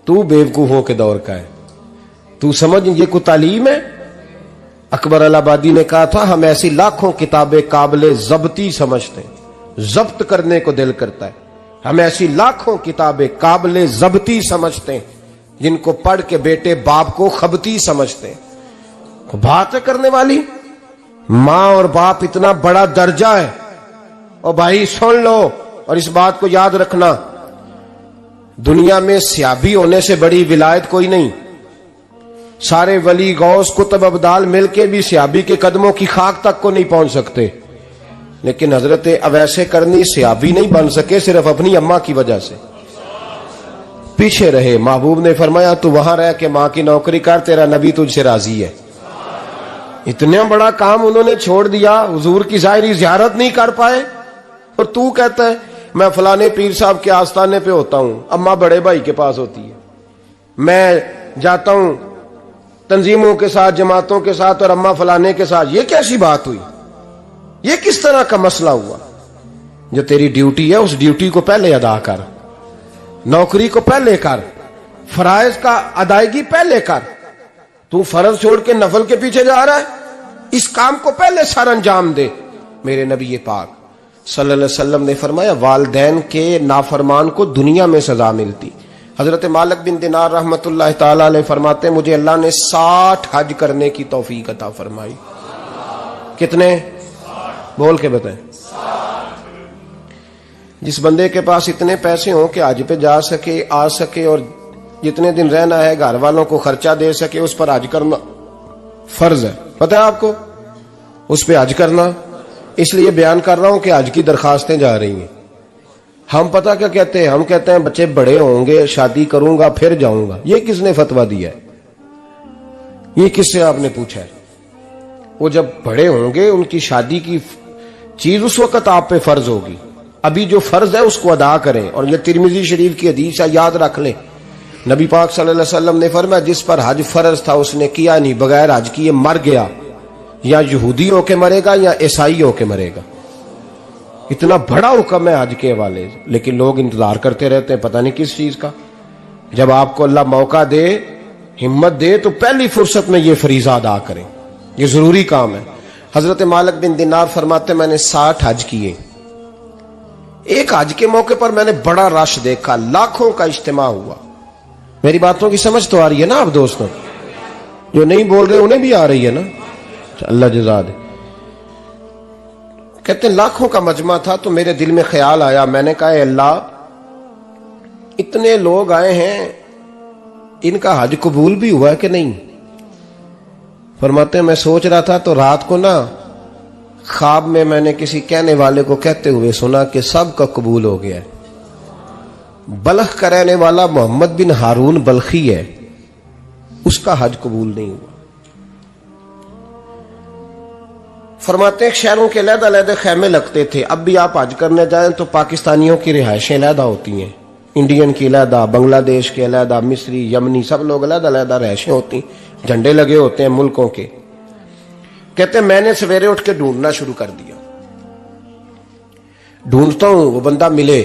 تو بیوقوفوں کے دور کا ہے. تو سمجھ یہ کوئی تعلیم ہے؟ اکبر الہآبادی نے کہا تھا ہم ایسی لاکھوں کتابیں قابل ضبطی سمجھتے ہیں, ضبط کرنے کو دل کرتا ہے. ہم ایسی لاکھوں کتابیں قابل ضبطی سمجھتے ہیں جن کو پڑھ کے بیٹے باپ کو خبتی سمجھتے ہیں. بات ہے کرنے والی, ماں اور باپ اتنا بڑا درجہ ہے. اور بھائی سن لو اور اس بات کو یاد رکھنا, دنیا میں سیابی ہونے سے بڑی ولایت کوئی نہیں. سارے ولی غوث کتب ابدال مل کے بھی سیابی کے قدموں کی خاک تک کو نہیں پہنچ سکتے. لیکن حضرت اویس کرنی سیابی نہیں بن سکے صرف اپنی اماں کی وجہ سے, پیچھے رہے. محبوب نے فرمایا تو وہاں رہ کے ماں کی نوکری کر, تیرا نبی تجھ سے راضی ہے. اتنا بڑا کام انہوں نے چھوڑ دیا, حضور کی ظاہری زیارت نہیں کر پائے, اور تو کہتا ہے میں فلانے پیر صاحب کے آستانے پہ ہوتا ہوں, اماں بڑے بھائی کے پاس ہوتی ہے, میں جاتا ہوں تنظیموں کے ساتھ جماعتوں کے ساتھ اور اماں فلانے کے ساتھ. یہ کیسی بات ہوئی؟ یہ کس طرح کا مسئلہ ہوا؟ جو تیری ڈیوٹی ہے اس ڈیوٹی کو پہلے ادا کر, نوکری کو پہلے کر, فرائض کا ادائیگی پہلے کر. تو فرض چھوڑ کے نفل کے پیچھے جا رہا ہے, اس کام کو پہلے سر انجام دے. میرے نبی پاک صلی اللہ علیہ وسلم نے فرمایا والدین کے نافرمان کو دنیا میں سزا ملتی. حضرت مالک بن دینار رحمت اللہ تعالی علیہ فرماتے ہیں مجھے اللہ نے 60 حج کرنے کی توفیق عطا فرمائی. کتنے؟ بول کے بتائیں. جس بندے کے پاس اتنے پیسے ہوں کہ حج پہ جا سکے, آ سکے, اور جتنے دن رہنا ہے گھر والوں کو خرچہ دے سکے, اس پر حج کرنا فرض ہے. پتہ ہے آپ کو اس پہ حج کرنا؟ اس لیے بیان کر رہا ہوں کہ حج کی درخواستیں جا رہی ہیں. ہم پتہ کیا کہتے ہیں؟ ہم کہتے ہیں بچے بڑے ہوں گے, شادی کروں گا پھر جاؤں گا. یہ کس نے فتویٰ دیا ہے؟ یہ کس سے آپ نے پوچھا ہے؟ وہ جب بڑے ہوں گے ان کی شادی کی چیز اس وقت آپ پہ فرض ہوگی. ابھی جو فرض ہے اس کو ادا کریں. اور یہ ترمذی شریف کی حدیث ہے, یاد رکھ لیں. نبی پاک صلی اللہ علیہ وسلم نے فرمایا جس پر حج فرض تھا اس نے کیا نہیں, بغیر حج کیے مر گیا, یا یہودی ہو کے مرے گا یا عیسائی ہو کے مرے گا. اتنا بڑا حکم ہے حج کے حوالے سے, لیکن لوگ انتظار کرتے رہتے ہیں پتہ نہیں کس چیز کا. جب آپ کو اللہ موقع دے, ہمت دے, تو پہلی فرصت میں یہ فریضہ ادا کریں, یہ ضروری کام ہے. حضرت مالک بن دینار فرماتے میں نے 60 حج کیے. ایک حج کے موقع پر میں نے بڑا رش دیکھا, لاکھوں کا اجتماع ہوا. میری باتوں کی سمجھ تو آ رہی ہے نا آپ دوستوں؟ جو نہیں بول رہے انہیں بھی آ رہی ہے نا, اللہ جزا دے. کہتے ہیں لاکھوں کا مجمع تھا, تو میرے دل میں خیال آیا, میں نے کہا اے اللہ اتنے لوگ آئے ہیں, ان کا حج قبول بھی ہوا ہے کہ نہیں؟ فرماتے ہیں میں سوچ رہا تھا تو رات کو نا خواب میں نے کسی کہنے والے کو کہتے ہوئے سنا کہ سب کا قبول ہو گیا ہے. بلخ کا رہنے والا محمد بن ہارون بلخی ہے, اس کا حج قبول نہیں ہوا. فرماتے ہیں شہروں کے علیحدہ علیحدہ خیمے لگتے تھے. اب بھی آپ حج کرنے جائیں تو پاکستانیوں کی رہائشیں علیحدہ ہوتی ہیں, انڈین کی علیحدہ, بنگلہ دیش کے علیحدہ, مصری, یمنی, سب لوگ علیحدہ علیحدہ رہائشیں ہوتی ہیں, جھنڈے لگے ہوتے ہیں ملکوں کے. کہتے ہیں میں نے سویرے اٹھ کے ڈھونڈنا شروع کر دیا, ڈھونڈتا ہوں وہ بندہ ملے.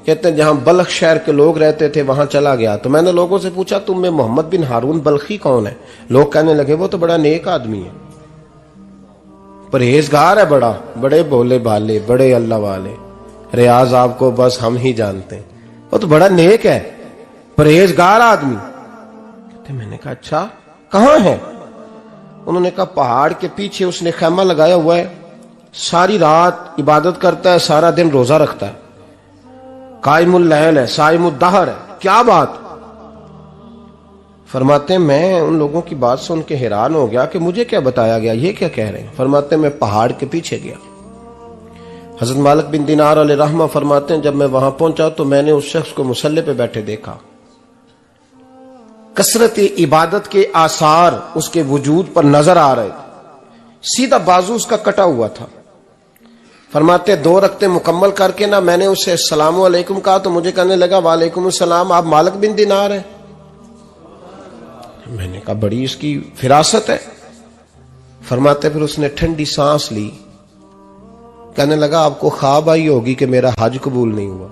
کہتے ہیں جہاں بلخ شہر کے لوگ رہتے تھے وہاں چلا گیا, تو میں نے لوگوں سے پوچھا تم میں محمد بن ہارون بلخی کون ہے؟ لوگ کہنے لگے وہ تو بڑا نیک آدمی ہے, پرہیزگار ہے, بڑے بولے بھالے, بڑے اللہ والے. ریاض آپ کو بس ہم ہی جانتے ہیں، وہ تو بڑا نیک ہے، پرہیزگار آدمی۔ میں نے کہا اچھا کہاں ہے؟ انہوں نے کہا پہاڑ کے پیچھے اس نے خیمہ لگایا ہوا ہے، ساری رات عبادت کرتا ہے، سارا دن روزہ رکھتا ہے، قائم اللیل ہے، صائم الدہر ہے۔ کیا بات؟ فرماتے ہیں میں ان لوگوں کی بات سن کے حیران ہو گیا کہ مجھے کیا بتایا گیا، یہ کیا کہہ رہے ہیں؟ فرماتے ہیں میں پہاڑ کے پیچھے گیا۔ حضرت مالک بن دینار علیہ رحمہ فرماتے ہیں جب میں وہاں پہنچا تو میں نے اس شخص کو مصلی پہ بیٹھے دیکھا، کثرت عبادت کے آثار اس کے وجود پر نظر آ رہے تھے، سیدھا بازو اس کا کٹا ہوا تھا۔ فرماتے 2 رکعتیں مکمل کر کے نا میں نے اسے السلام علیکم کہا تو مجھے کہنے لگا وعلیکم السلام، آپ مالک بن دینار ہیں؟ میں نے کہا بڑی اس کی فراست ہے۔ فرماتے پھر اس نے ٹھنڈی سانس لی، کہنے لگا آپ کو خواب آئی ہوگی کہ میرا حج قبول نہیں ہوا۔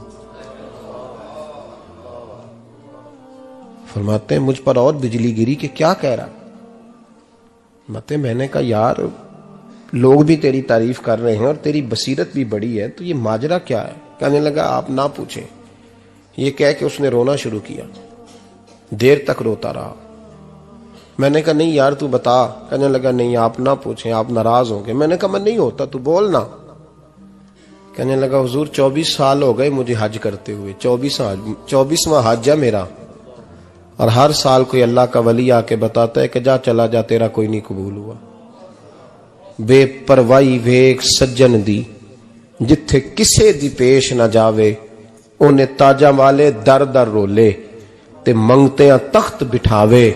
فرماتے ہیں مجھ پر اور بجلی گری کہ کیا کہہ رہا۔ فرماتے میں نے کہا یار لوگ بھی تیری تعریف کر رہے ہیں اور تیری بصیرت بھی بڑی ہے، تو یہ ماجرا کیا ہے؟ کہنے لگا آپ نہ پوچھیں۔ یہ کہہ کے اس نے رونا شروع کیا، دیر تک روتا رہا۔ میں نے کہا نہیں یار تو بتا۔ کہنے لگا نہیں آپ نہ پوچھیں، آپ ناراض ہوں گے۔ میں نے کہا میں نہیں ہوتا، تو بولنا۔ کہنے لگا حضور 24 سال ہو گئے مجھے حج کرتے ہوئے، 24واں حج ہے میرا، اور ہر سال کوئی اللہ کا ولی آ کے بتاتا ہے کہ جا چلا جا تیرا کوئی نہیں قبول ہوا۔ بے پروائی ویک سجن دی جتھے کسے دی پیش نہ جاوے، اونے تاجاں والے در در رولے تے منگتیاں تخت بٹھاوے،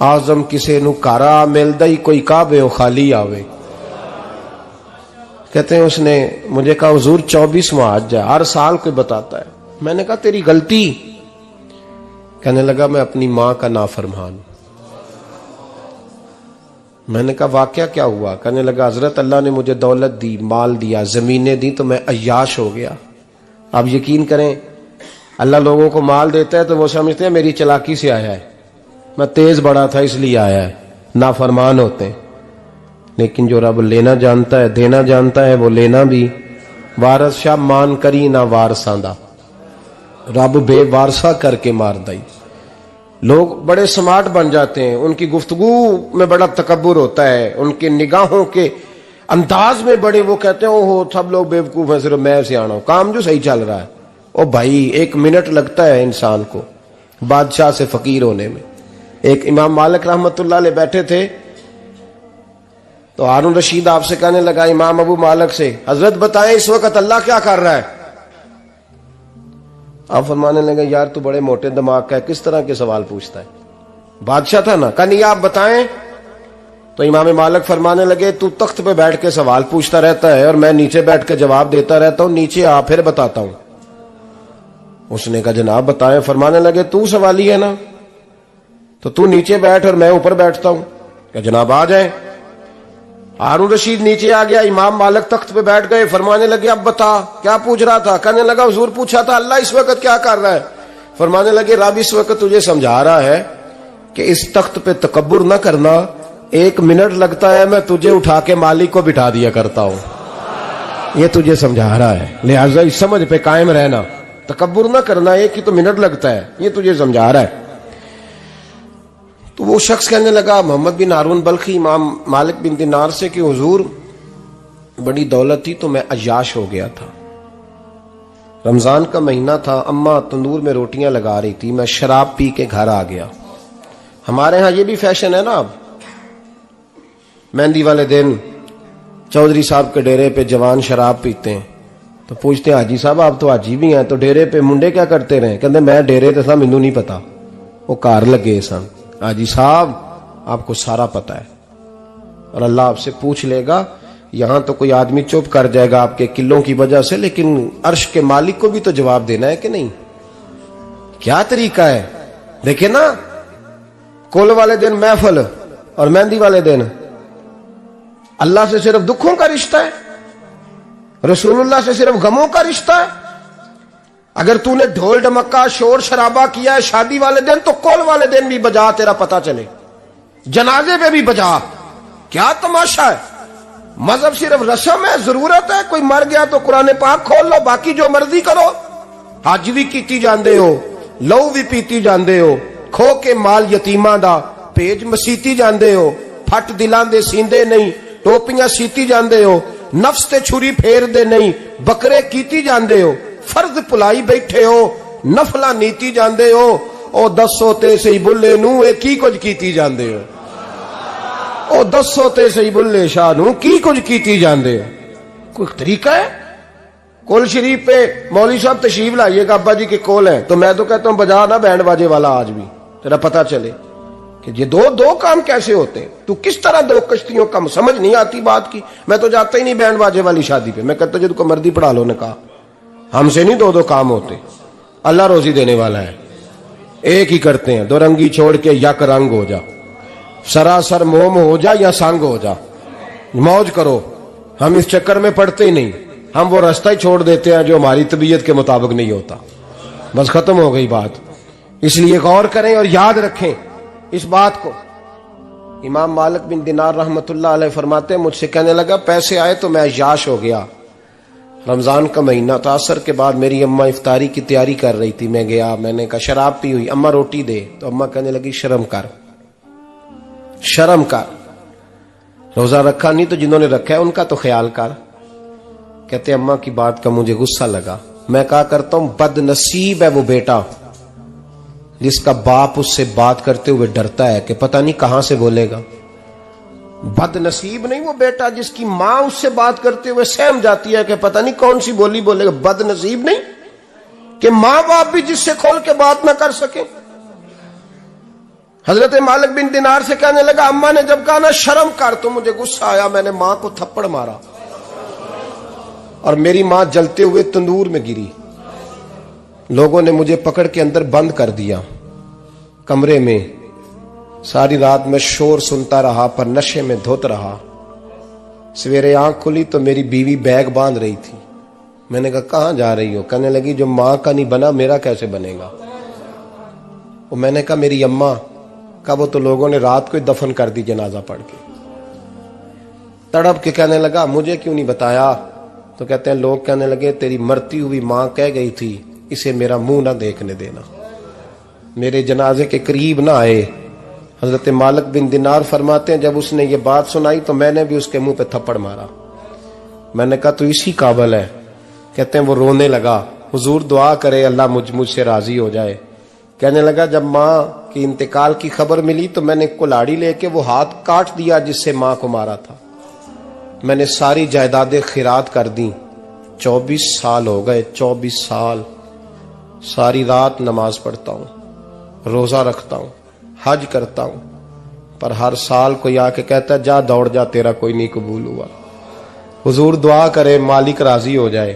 آزم کسے نو کارا ملدا ہی کوئی کعبے او خالی آوے۔ کہتے ہیں اس نے مجھے کہا حضور 24واں حج ہے، ہر سال کوئی بتاتا ہے۔ میں نے کہا تیری غلطی۔ کہنے لگا میں اپنی ماں کا نافرمان۔ میں نے کہا واقعہ کیا ہوا؟ کہنے لگا حضرت اللہ نے مجھے دولت دی، مال دیا، زمینیں دی تو میں عیاش ہو گیا۔ آپ یقین کریں اللہ لوگوں کو مال دیتا ہے تو وہ سمجھتے ہیں میری چلاکی سے آیا ہے، میں تیز بڑا تھا اس لیے آیا ہے، نافرمان ہوتے ہیں۔ لیکن جو رب لینا جانتا ہے دینا جانتا ہے وہ لینا بھی۔ وارث شاہ مان کری نہ وارثاں دا، رب بے وارثہ کر کے مار دائی۔ لوگ بڑے سمارٹ بن جاتے ہیں، ان کی گفتگو میں بڑا تکبر ہوتا ہے، ان کے نگاہوں کے انداز میں بڑے، وہ کہتے ہیں اوہ سب لوگ بیوقوف ہیں صرف میں سیاںا ہوں، کام جو صحیح چل رہا ہے۔ او بھائی 1 منٹ لگتا ہے انسان کو بادشاہ سے فقیر ہونے میں۔ ایک امام مالک رحمت اللہ علیہ بیٹھے تھے تو ہارون رشید آپ سے کہنے لگا امام ابو مالک سے حضرت بتائیں اس وقت اللہ کیا کر رہا ہے؟ آپ فرمانے لگے یار تو بڑے موٹے دماغ کا ہے، کس طرح کے سوال پوچھتا ہے؟ بادشاہ تھا نا، کہا نہیں آپ بتائیں۔ تو امام مالک فرمانے لگے تو تخت پہ بیٹھ کے سوال پوچھتا رہتا ہے اور میں نیچے بیٹھ کے جواب دیتا رہتا ہوں، نیچے آ پھر بتاتا ہوں۔ اس نے کہا جناب بتائیں۔ فرمانے لگے تو سوالی ہے نا، تو تو نیچے بیٹھ اور میں اوپر بیٹھتا ہوں۔ کہ جناب آ جائیں۔ ہارون رشید نیچے آ گیا، امام مالک تخت پہ بیٹھ گئے۔ فرمانے لگے اب بتا کیا پوچھ رہا تھا؟ کہنے لگا حضور پوچھا تھا اللہ اس وقت کیا کر رہا ہے؟ فرمانے لگے رب اس وقت تجھے سمجھا رہا ہے کہ اس تخت پہ تکبر نہ کرنا، 1 منٹ لگتا ہے میں تجھے اٹھا کے مالک کو بٹھا دیا کرتا ہوں، یہ تجھے سمجھا رہا ہے، لہٰذا اس سمجھ پہ قائم رہنا، تکبر نہ کرنا، 1 ہی تو منٹ لگتا ہے، یہ تجھے سمجھا رہا ہے۔ تو وہ شخص کہنے لگا محمد بن ہارون بلخی امام مالک بن دینار سے کہ حضور بڑی دولت تھی تو میں عیاش ہو گیا تھا، رمضان کا مہینہ تھا، اماں تندور میں روٹیاں لگا رہی تھی، میں شراب پی کے گھر آ گیا۔ ہمارے ہاں یہ بھی فیشن ہے نا، اب مہندی والے دن چودھری صاحب کے ڈیرے پہ جوان شراب پیتے ہیں تو پوچھتے ہیں حاجی صاحب آپ تو حاجی بھی ہیں تو ڈیرے پہ منڈے کیا کرتے رہے؟ کہتے میں ڈیرے تے سا مینوں نہیں پتا، وہ کار لگے سن۔ حاجی صاحب آپ کو سارا پتا ہے اور اللہ آپ سے پوچھ لے گا۔ یہاں تو کوئی آدمی چپ کر جائے گا آپ کے قلوں کی وجہ سے، لیکن عرش کے مالک کو بھی تو جواب دینا ہے کہ نہیں؟ کیا طریقہ ہے؟ دیکھیں نا، کل والے دن محفل اور مہندی والے دن اللہ سے صرف دکھوں کا رشتہ ہے، رسول اللہ سے صرف غموں کا رشتہ ہے۔ اگر تو نے ڈھول ڈمکا شور شرابہ کیا ہے شادی والے دن تو کول والے دن بھی بجا، تیرا پتا چلے، جنازے پہ بھی بجا، کیا تماشا ہے؟ مذہب صرف رسم ہے, ضرورت ہے. کوئی مر گیا تو قرآن پاک کھول لو, باقی جو مرضی کرو. حج بھی کیتی جاندے ہو, لہو بھی پیتی جاندے ہو, کھو کے مال یتیماں دا بھیج مسیتی جاندے ہو, پھٹ دلاں دے سیندے نہیں, ٹوپیاں سیتی جاندے ہو, نفس تے چھری پھیر دے نہیں, بکرے کیتی جاندے ہو, فرض پلائی بیٹھے ہو, نفلاں نیتی جاندے ہو. او دسو تے سی بلے نو اے کی کچھ کیتی جاندے ہو, او دسو تے سی بلے شاہ نو کی کچھ کیتی جاندے ہو. کوئی طریقہ ہے؟ کول شریف پہ مولوی صاحب تشریف لائیے گا, ابا جی کے کول ہیں, تو میں تو کہتا ہوں بجا نا بینڈ باجے والا آج بھی, تیرا پتہ چلے کہ یہ دو کام کیسے ہوتے ہیں. تو کس طرح دو کشتیوں کا سمجھ نہیں آتی بات کی. میں تو جاتا ہی نہیں بینڈ باجے والی شادی پہ, میں کہتا ہوں جب کو مردی پڑھا لو. نے کہا ہم سے نہیں دو کام ہوتے, اللہ روزی دینے والا ہے, ایک ہی کرتے ہیں. دو رنگی چھوڑ کے یک رنگ ہو جا, سراسر موم ہو جا یا سنگ ہو جا, موج کرو. ہم اس چکر میں پڑتے ہی نہیں, ہم وہ راستہ ہی چھوڑ دیتے ہیں جو ہماری طبیعت کے مطابق نہیں ہوتا. بس ختم ہو گئی بات. اس لیے غور کریں اور یاد رکھیں اس بات کو. امام مالک بن دینار رحمت اللہ علیہ فرماتے ہیں, مجھ سے کہنے لگا پیسے آئے تو میں عیاش ہو گیا. رمضان کا مہینہ تھا, عصر کے بعد میری اماں افطاری کی تیاری کر رہی تھی. میں گیا, میں نے کہا شراب پی ہوئی, اماں روٹی دے. تو اماں کہنے لگی شرم کر, شرم کر, روزہ رکھا نہیں تو جنہوں نے رکھا ہے ان کا تو خیال کر. کہتے اماں کی بات کا مجھے غصہ لگا. میں کہا کرتا ہوں بد نصیب ہے وہ بیٹا جس کا باپ اس سے بات کرتے ہوئے ڈرتا ہے کہ پتہ نہیں کہاں سے بولے گا. بد نصیب نہیں وہ بیٹا جس کی ماں اس سے بات کرتے ہوئے سہم جاتی ہے کہ پتہ نہیں کون سی بولی بولے گا. بد نصیب نہیں کہ ماں باپ بھی جس سے کھول کے بات نہ کر سکیں. حضرت مالک بن دینار سے کہنے لگا اماں نے جب کہا نا شرم کر تو مجھے غصہ آیا, میں نے ماں کو تھپڑ مارا اور میری ماں جلتے ہوئے تندور میں گری. لوگوں نے مجھے پکڑ کے اندر بند کر دیا کمرے میں. ساری رات میں شور سنتا رہا پر نشے میں دھوت رہا. سویرے آنکھ کھلی تو میری بیوی بیگ باندھ رہی تھی. میں نے کہا کہاں جا رہی ہو؟ کہنے لگی جو ماں کا نہیں بنا میرا کیسے بنے گا. اور میں نے کہا میری اماں کا, وہ تو لوگوں نے رات کو دفن کر دی جنازہ پڑھ کے. تڑپ کے کہنے لگا مجھے کیوں نہیں بتایا؟ تو کہتے ہیں لوگ کہنے لگے تیری مرتی ہوئی ماں کہہ گئی تھی اسے میرا منہ نہ دیکھنے دینا, میرے جنازے کے قریب نہ آئے. حضرت مالک بن دینار فرماتے ہیں جب اس نے یہ بات سنائی تو میں نے بھی اس کے منہ پہ تھپڑ مارا. میں نے کہا تو اسی قابل ہے. کہتے ہیں وہ رونے لگا, حضور دعا کرے اللہ مجھ سے راضی ہو جائے. کہنے لگا جب ماں کی انتقال کی خبر ملی تو میں نے کلاڑی لے کے وہ ہاتھ کاٹ دیا جس سے ماں کو مارا تھا. میں نے ساری جائیدادیں خیرات کر دیں. 24 سال ہو گئے, 24 سال. ساری رات نماز پڑھتا ہوں, روزہ رکھتا ہوں, حج کرتا ہوں, پر ہر سال کوئی آ کے کہتا ہے جا دوڑ جا تیرا کوئی نہیں قبول ہوا. حضور دعا کرے مالک راضی ہو جائے.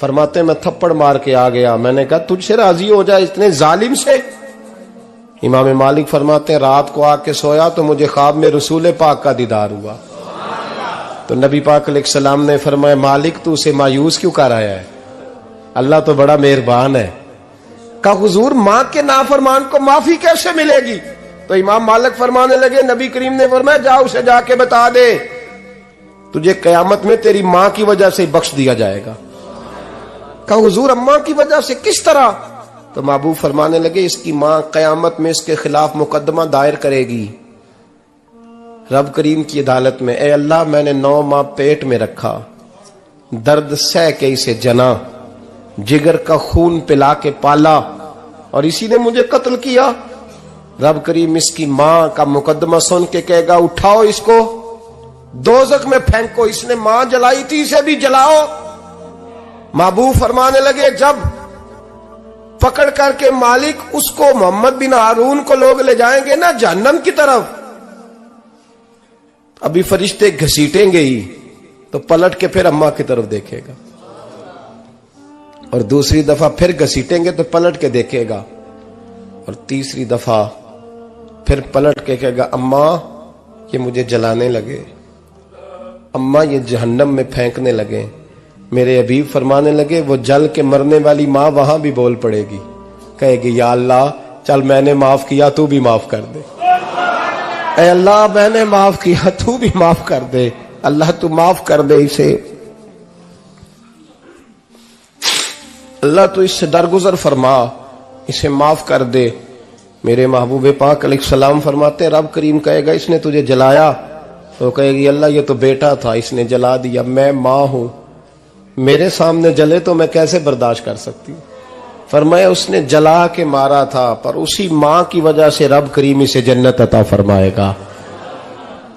فرماتے میں تھپڑ مار کے آ گیا. میں نے کہا تجھ سے راضی ہو جائے اتنے ظالم سے؟ امام مالک فرماتے ہیں رات کو آ کے سویا تو مجھے خواب میں رسول پاک کا دیدار ہوا. تو نبی پاک علیہ السلام نے فرمایا مالک تو اسے مایوس کیوں کر آیا ہے, اللہ تو بڑا مہربان ہے. کہا حضور ماں کے نافرمان کو معافی کیسے ملے گی؟ تو امام مالک فرمانے لگے نبی کریم نے فرمایا جا اسے جا کے بتا دے تجھے قیامت میں تیری ماں کی وجہ سے بخش دیا جائے گا. کہا حضور اماں کی وجہ سے کس طرح؟ تو محبوب فرمانے لگے اس کی ماں قیامت میں اس کے خلاف مقدمہ دائر کرے گی رب کریم کی عدالت میں, اے اللہ میں نے 9 ماہ پیٹ میں رکھا, درد سہ کے اسے جنا, جگر کا خون پلا کے پالا اور اسی نے مجھے قتل کیا. رب کریم اس کی ماں کا مقدمہ سن کے کہے گا اٹھاؤ اس کو دوزخ میں پھینکو, اس نے ماں جلائی تھی اسے بھی جلاؤ. محبوب فرمانے لگے جب پکڑ کر کے مالک اس کو محمد بن ہارون کو لوگ لے جائیں گے نا جہنم کی طرف, ابھی فرشتے گھسیٹیں گے ہی تو پلٹ کے پھر اماں کی طرف دیکھے گا اور دوسری دفعہ پھر گھسیٹیں گے تو پلٹ کے دیکھے گا اور تیسری دفعہ پھر پلٹ کے کہے گا اماں یہ مجھے جلانے لگے, اماں یہ جہنم میں پھینکنے لگے. میرے حبیب فرمانے لگے وہ جل کے مرنے والی ماں وہاں بھی بول پڑے گی, کہے گی یا اللہ چل میں نے معاف کیا تو بھی معاف کر دے, اے اللہ میں نے معاف کیا تو بھی معاف کر دے. اللہ تو معاف کر دے اسے، اللہ تو اس سے درگزر فرما، اسے معاف کر دے۔ میرے محبوب پاک علیہ السلام فرماتے رب کریم کہے گا اس نے تجھے جلایا، تو کہے گی اللہ یہ تو بیٹا تھا اس نے جلا دیا، میں ماں ہوں، میرے سامنے جلے تو میں کیسے برداشت کر سکتی ہوں؟ فرمایا اس نے جلا کے مارا تھا، پر اسی ماں کی وجہ سے رب کریم اسے جنت عطا فرمائے گا۔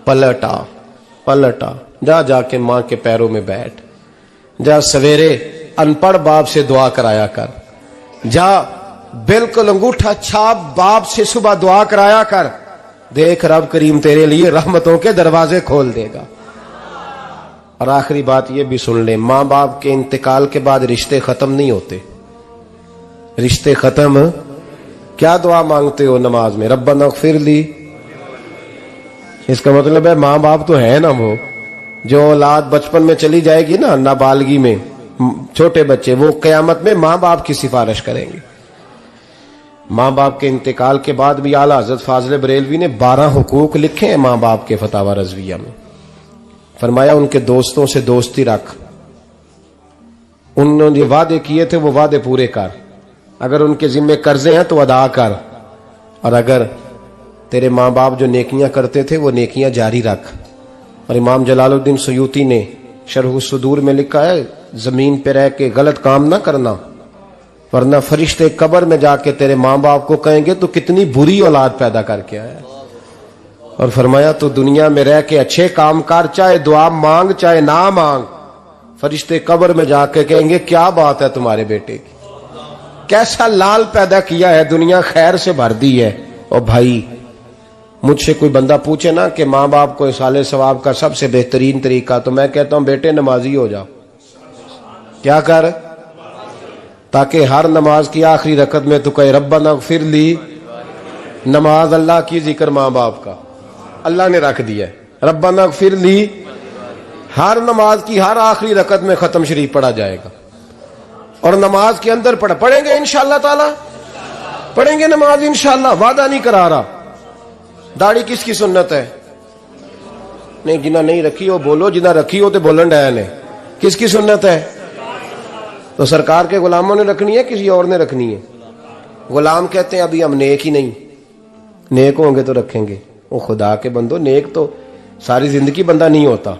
پلٹا جا کے ماں کے پیروں میں بیٹھ، جا سویرے ان پڑھ باپ سے دعا کرایا کر، جا بالکل انگوٹھا چھاپ باپ سے صبح دعا کرایا کر، دیکھ رب کریم تیرے لیے رحمتوں کے دروازے کھول دے گا۔ اور آخری بات یہ بھی سن لے، ماں باپ کے انتقال کے بعد رشتے ختم نہیں ہوتے، رشتے ختم کیا دعا مانگتے ہو نماز میں؟ ربنا اغفر لی، اس کا مطلب ہے ماں باپ تو ہے نا، وہ جو اولاد بچپن میں چلی جائے گی نا نابالغی میں، چھوٹے بچے، وہ قیامت میں ماں باپ کی سفارش کریں گے۔ ماں باپ کے انتقال کے بعد بھی اعلیٰ حضرت فاضل بریلوی نے 12 حقوق لکھے ہیں ماں باپ کے فتاوی رضویہ میں۔ فرمایا ان کے دوستوں سے دوستی رکھ، انہوں نے وعدے کیے تھے وہ وعدے پورے کر، اگر ان کے ذمہ قرضے ہیں تو ادا کر، اور اگر تیرے ماں باپ جو نیکیاں کرتے تھے وہ نیکیاں جاری رکھ۔ اور امام جلال الدین سیوطی نے شرح الصدور میں لکھا ہے زمین پہ رہ کے غلط کام نہ کرنا، ورنہ فرشتے قبر میں جا کے تیرے ماں باپ کو کہیں گے تو کتنی بری اولاد پیدا کر کے آیا۔ اور فرمایا تو دنیا میں رہ کے اچھے کام کر، چاہے دعا مانگ چاہے نہ مانگ، فرشتے قبر میں جا کے کہیں گے کیا بات ہے تمہارے بیٹے کی، کیسا لال پیدا کیا ہے، دنیا خیر سے بھر دی ہے۔ اور بھائی مجھ سے کوئی بندہ پوچھے نا کہ ماں باپ کو اصالہ ثواب کا سب سے بہترین طریقہ، تو میں کہتا ہوں بیٹے نمازی ہو جاؤ۔ کیا کر؟ تاکہ ہر نماز کی آخری رکعت میں تو کہے ربنا اغفر لی۔ نماز اللہ کی، ذکر ماں باپ کا، اللہ نے رکھ دیا ہے ربنا اغفر لی، ہر نماز کی ہر آخری رکعت میں ختم شریف پڑھا جائے گا، اور نماز کے اندر پڑھیں گے انشاءاللہ تعالی، پڑھیں گے نماز انشاءاللہ، وعدہ نہیں کرا رہا۔ داڑھی کس کی سنت ہے؟ نہیں جنہ نہیں رکھی ہو بولو، جنہ رکھی ہو تو بولن ڈایا نے، کس کی سنت ہے؟ تو سرکار کے غلاموں نے رکھنی ہے کسی اور نے رکھنی ہے؟ غلام کہتے ہیں ابھی ہم نیک ہی نہیں، نیک ہوں گے تو رکھیں گے۔ وہ خدا کے بندو، نیک تو ساری زندگی بندہ نہیں ہوتا۔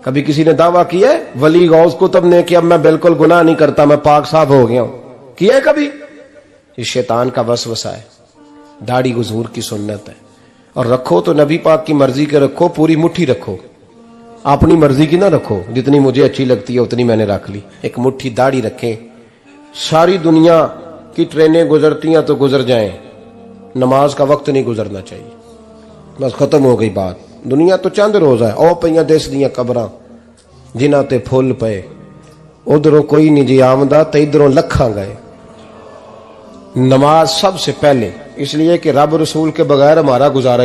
کبھی کسی نے دعویٰ کیا ہے ولی غوث کتب نے کہ اب میں بالکل گناہ نہیں کرتا، میں پاک صاف ہو گیا ہوں؟ کیا ہے کبھی؟ یہ شیطان کا وسوسہ ہے۔ داڑھی حضور کی سنت ہے، اور رکھو تو نبی پاک کی مرضی کے رکھو، پوری مٹھی رکھو، اپنی مرضی کی نہ رکھو، جتنی مجھے اچھی لگتی ہے اتنی میں نے رکھ لی۔ ایک مٹھی داڑھی رکھیں، ساری دنیا کی ٹرینیں گزرتی ہیں تو گزر جائیں، نماز کا وقت نہیں گزرنا چاہیے، بس ختم ہو گئی بات۔ دنیا تو چند روز ہے، او پئیاں دس دیاں قبراں جنہاں تے پھول پئے، ادھروں کوئی نہیں جی آمدہ تے ادھروں لکھاں گئے۔ نماز سب سے پہلے، اس لیے کہ رب رسول کے بغیر ہمارا گزارا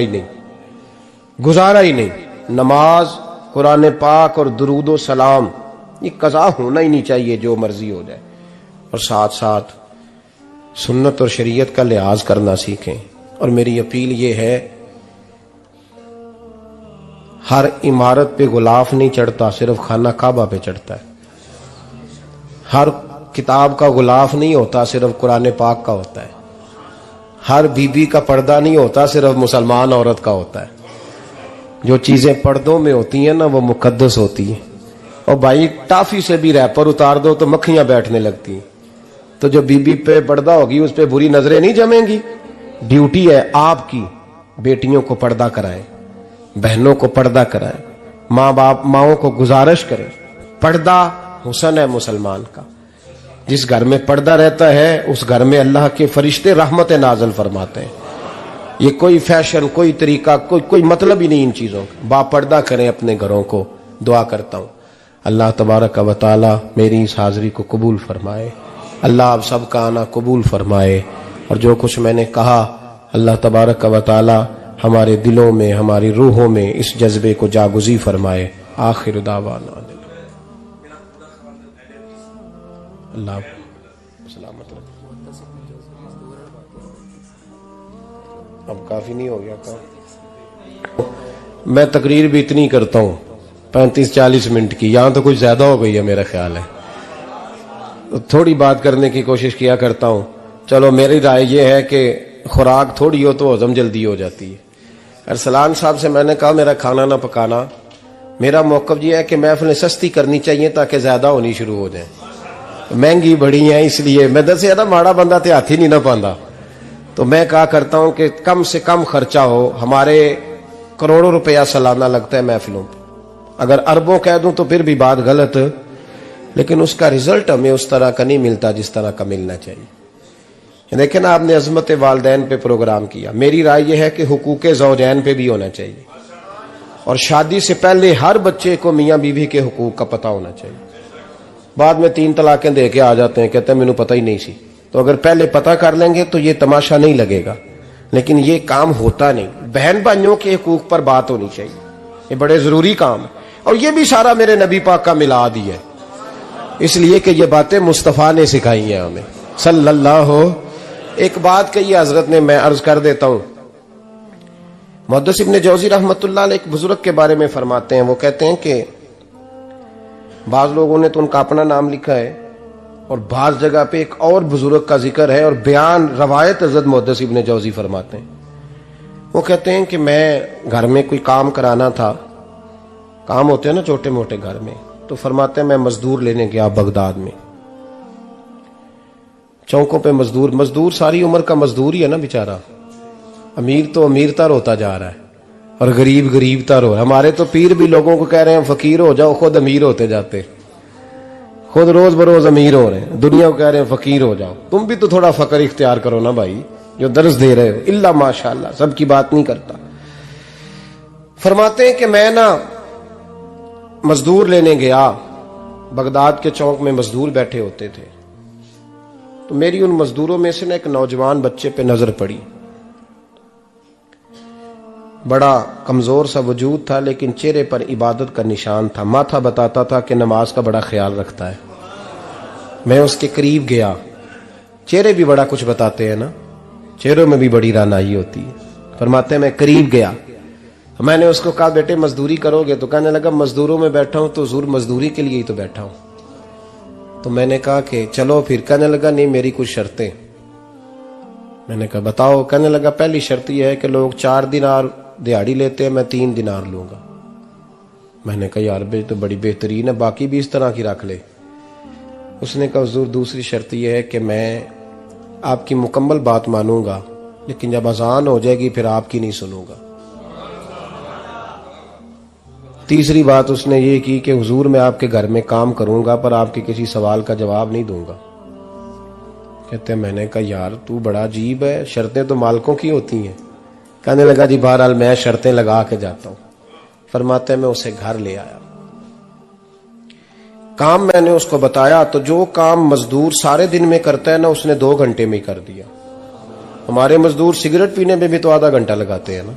ہی نہیں۔ نماز، قرآن پاک اور درود و سلام، یہ قضا ہونا ہی نہیں چاہیے، جو مرضی ہو جائے۔ اور ساتھ ساتھ سنت اور شریعت کا لحاظ کرنا سیکھیں۔ اور میری اپیل یہ ہے، ہر عمارت پہ غلاف نہیں چڑھتا، صرف خانہ کعبہ پہ چڑھتا ہے۔ ہر کتاب کا غلاف نہیں ہوتا، صرف قرآن پاک کا ہوتا ہے۔ ہر بی بی کا پردہ نہیں ہوتا، صرف مسلمان عورت کا ہوتا ہے۔ جو چیزیں پردوں میں ہوتی ہیں نا وہ مقدس ہوتی ہیں۔ اور بھائی ٹافی سے بھی ریپر اتار دو تو مکھیاں بیٹھنے لگتی ہیں، تو جو بی بی پہ پردہ ہوگی اس پہ بری نظریں نہیں جمیں گی۔ ڈیوٹی ہے آپ کی، بیٹیوں کو پردہ کرائیں، بہنوں کو پردہ کرائیں، ماؤں کو گزارش کریں۔ پردہ حسن ہے مسلمان کا۔ جس گھر میں پردہ رہتا ہے اس گھر میں اللہ کے فرشتے رحمت نازل فرماتے ہیں۔ یہ کوئی فیشن، کوئی طریقہ، کوئی مطلب ہی نہیں ان چیزوں کا۔ با پردہ کریں اپنے گھروں کو۔ دعا کرتا ہوں اللہ تبارک و تعالی میری اس حاضری کو قبول فرمائے، اللہ آپ سب کا آنا قبول فرمائے، اور جو کچھ میں نے کہا اللہ تبارک و تعالی ہمارے دلوں میں، ہماری روحوں میں اس جذبے کو جاگزی فرمائے۔ آخر دعوانا اللہ سلامت رکھے۔ اب کافی نہیں ہو گیا کام؟ میں تقریر بھی اتنی کرتا ہوں، 35-40 منٹ کی, یہاں تو کچھ زیادہ ہو گئی ہے میرا خیال ہے. تو تھوڑی بات کرنے کی کوشش کیا کرتا ہوں. چلو میری رائے یہ ہے کہ خوراک تھوڑی ہو تو ہضم جلدی ہو جاتی ہے. ارسلان صاحب سے میں نے کہا میرا کھانا نہ پکانا. میرا موقف یہ ہے کہ محفلیں سستی کرنی چاہیے تاکہ زیادہ ہونی شروع ہو جائیں. مہنگی بڑی ہیں اس لیے میں دس زیادہ ماڑا بندہ تے ہاتھ ہی نہیں نہ پاندا. تو میں کہا کرتا ہوں کہ کم سے کم خرچہ ہو. ہمارے کروڑوں روپیہ سالانہ لگتا ہے محفلوں پہ. اگر اربوں کہہ دوں تو پھر بھی بات غلط, لیکن اس کا رزلٹ ہمیں اس طرح کا نہیں ملتا جس طرح کا ملنا چاہیے. لیکن آپ نے عظمت والدین پہ پروگرام کیا. میری رائے یہ ہے کہ حقوق زوجین پہ بھی ہونا چاہیے, اور شادی سے پہلے ہر بچے کو میاں بیوی کے حقوق کا پتہ ہونا چاہیے. بعد میں 3 طلاقیں دے کے آ جاتے ہیں, کہتے ہیں مینوں پتہ ہی نہیں سی. تو اگر پہلے پتہ کر لیں گے تو یہ تماشا نہیں لگے گا, لیکن یہ کام ہوتا نہیں. بہن بھائیوں کے حقوق پر بات ہونی چاہیے, یہ بڑے ضروری کام ہے. اور یہ بھی سارا میرے نبی پاک کا میلاد ہی ہے, اس لیے کہ یہ باتیں مصطفیٰ نے سکھائی ہیں ہمیں صلی اللہ. ایک بات کہی حضرت نے, میں عرض کر دیتا ہوں. محدث ابن جوزی رحمۃ اللہ علیہ ایک بزرگ کے بارے میں فرماتے ہیں. وہ کہتے ہیں کہ بعض لوگوں نے تو ان کا اپنا نام لکھا ہے, اور بعض جگہ پہ ایک اور بزرگ کا ذکر ہے, اور بیان روایت حضرت محدث ابن جوزی فرماتے ہیں. وہ کہتے ہیں کہ میں گھر میں کوئی کام کرانا تھا, کام ہوتے ہیں نا چھوٹے موٹے گھر میں, تو فرماتے ہیں میں مزدور لینے گیا بغداد میں. چوکوں پہ مزدور ساری عمر کا مزدور ہی ہے نا بیچارہ. امیر تو امیر تر ہوتا جا رہا ہے اور غریب غریب تر ہو رہا ہے. ہمارے تو پیر بھی لوگوں کو کہہ رہے ہیں فقیر ہو جاؤ, خود امیر ہوتے جاتے, خود روز بروز امیر ہو رہے ہیں. دنیا کو کہہ رہے ہیں فقیر ہو جاؤ. تم بھی تو تھوڑا فقر اختیار کرو نا بھائی, جو درس دے رہے ہو. اللہ ماشاءاللہ, سب کی بات نہیں کرتا. فرماتے ہیں کہ میں نا مزدور لینے گیا, بغداد کے چوک میں مزدور بیٹھے ہوتے تھے. تو میری ان مزدوروں میں سے نا ایک نوجوان بچے پہ نظر پڑی. بڑا کمزور سا وجود تھا, لیکن چہرے پر عبادت کا نشان تھا. ماتھا بتاتا تھا کہ نماز کا بڑا خیال رکھتا ہے. میں اس کے قریب گیا. چہرے بھی بڑا کچھ بتاتے ہیں نا, چہروں میں بھی بڑی رانائی ہوتی ہے. فرماتے ہیں میں قریب گیا, میں نے اس کو کہا بیٹے مزدوری کرو گے؟ تو کہنے لگا مزدوروں میں بیٹھا ہوں تو حضور مزدوری کے لیے ہی تو بیٹھا ہوں. تو میں نے کہا کہ چلو پھر. کہنے لگا نہیں میری کچھ شرطیں. میں نے کہا بتاؤ. کہنے لگا پہلی شرط یہ ہے کہ لوگ 4 دینار دیہاڑی لیتے ہیں, میں 3 دینار لوں گا. میں نے کہا یار بھائی تو بڑی بہترین ہے, باقی بھی اس طرح کی رکھ لے. اس نے کہا حضور دوسری شرط یہ ہے کہ میں آپ کی مکمل بات مانوں گا, لیکن جب اذان ہو جائے گی پھر آپ کی نہیں سنوں گا. تیسری بات اس نے یہ کی کہ حضور میں آپ کے گھر میں کام کروں گا پر آپ کے کسی سوال کا جواب نہیں دوں گا. کہتے ہیں میں نے کہا یار تو بڑا عجیب ہے, شرطیں تو مالکوں کی ہوتی ہیں. کہنے لگا جی بہرحال میں شرطیں لگا کے جاتا ہوں. فرماتے ہیں میں اسے گھر لے آیا, کام میں نے اس کو بتایا, تو جو کام مزدور سارے دن میں کرتا ہے نا اس نے 2 گھنٹے میں کر دیا. ہمارے مزدور سگریٹ پینے میں بھی تو آدھا گھنٹہ لگاتے ہیں نا,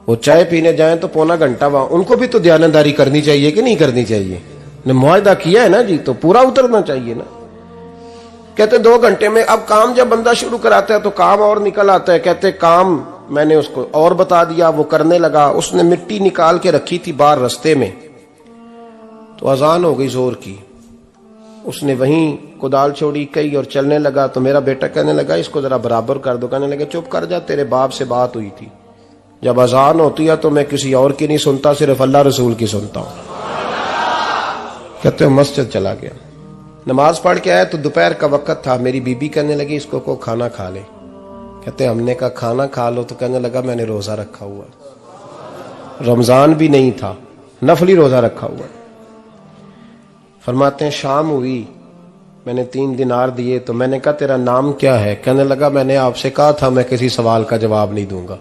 وہ چائے پینے جائیں تو پونا گھنٹہ وہاں. ان کو بھی تو دیانتداری کرنی چاہیے کہ نہیں کرنی چاہیے؟ نے معاہدہ کیا ہے نا جی, تو پورا اترنا چاہیے نا. کہتے 2 گھنٹے میں. اب کام جب بندہ شروع کراتا ہے تو کام اور نکل آتا ہے. کہتے کام میں نے اس کو اور بتا دیا, وہ کرنے لگا. اس نے مٹی نکال کے رکھی تھی باہر رستے میں, تو اذان ہو گئی زور کی. اس نے وہیں کدال چھوڑی کئی اور چلنے لگا. تو میرا بیٹا کہنے لگا اس کو ذرا برابر کر دو. کہنے لگا چپ کر جا, تیرے باپ سے بات ہوئی تھی, جب اذان ہوتی ہے تو میں کسی اور کی نہیں سنتا, صرف اللہ رسول کی سنتا ہوں. کہتے ہیں مسجد چلا گیا, نماز پڑھ کے آیا تو دوپہر کا وقت تھا. میری بی بی کہنے لگی اس کو کھانا کھا لے. کہتے ہیں ہم نے کہا کھانا کھا لو. تو کہنے لگا میں نے روزہ رکھا ہوا, رمضان بھی نہیں تھا, نفلی روزہ رکھا ہوا. فرماتے ہیں شام ہوئی, میں نے 3 دینار دیے. تو میں نے کہا تیرا نام کیا ہے؟ کہنے لگا میں نے آپ سے کہا تھا میں کسی سوال کا جواب نہیں دوں گا.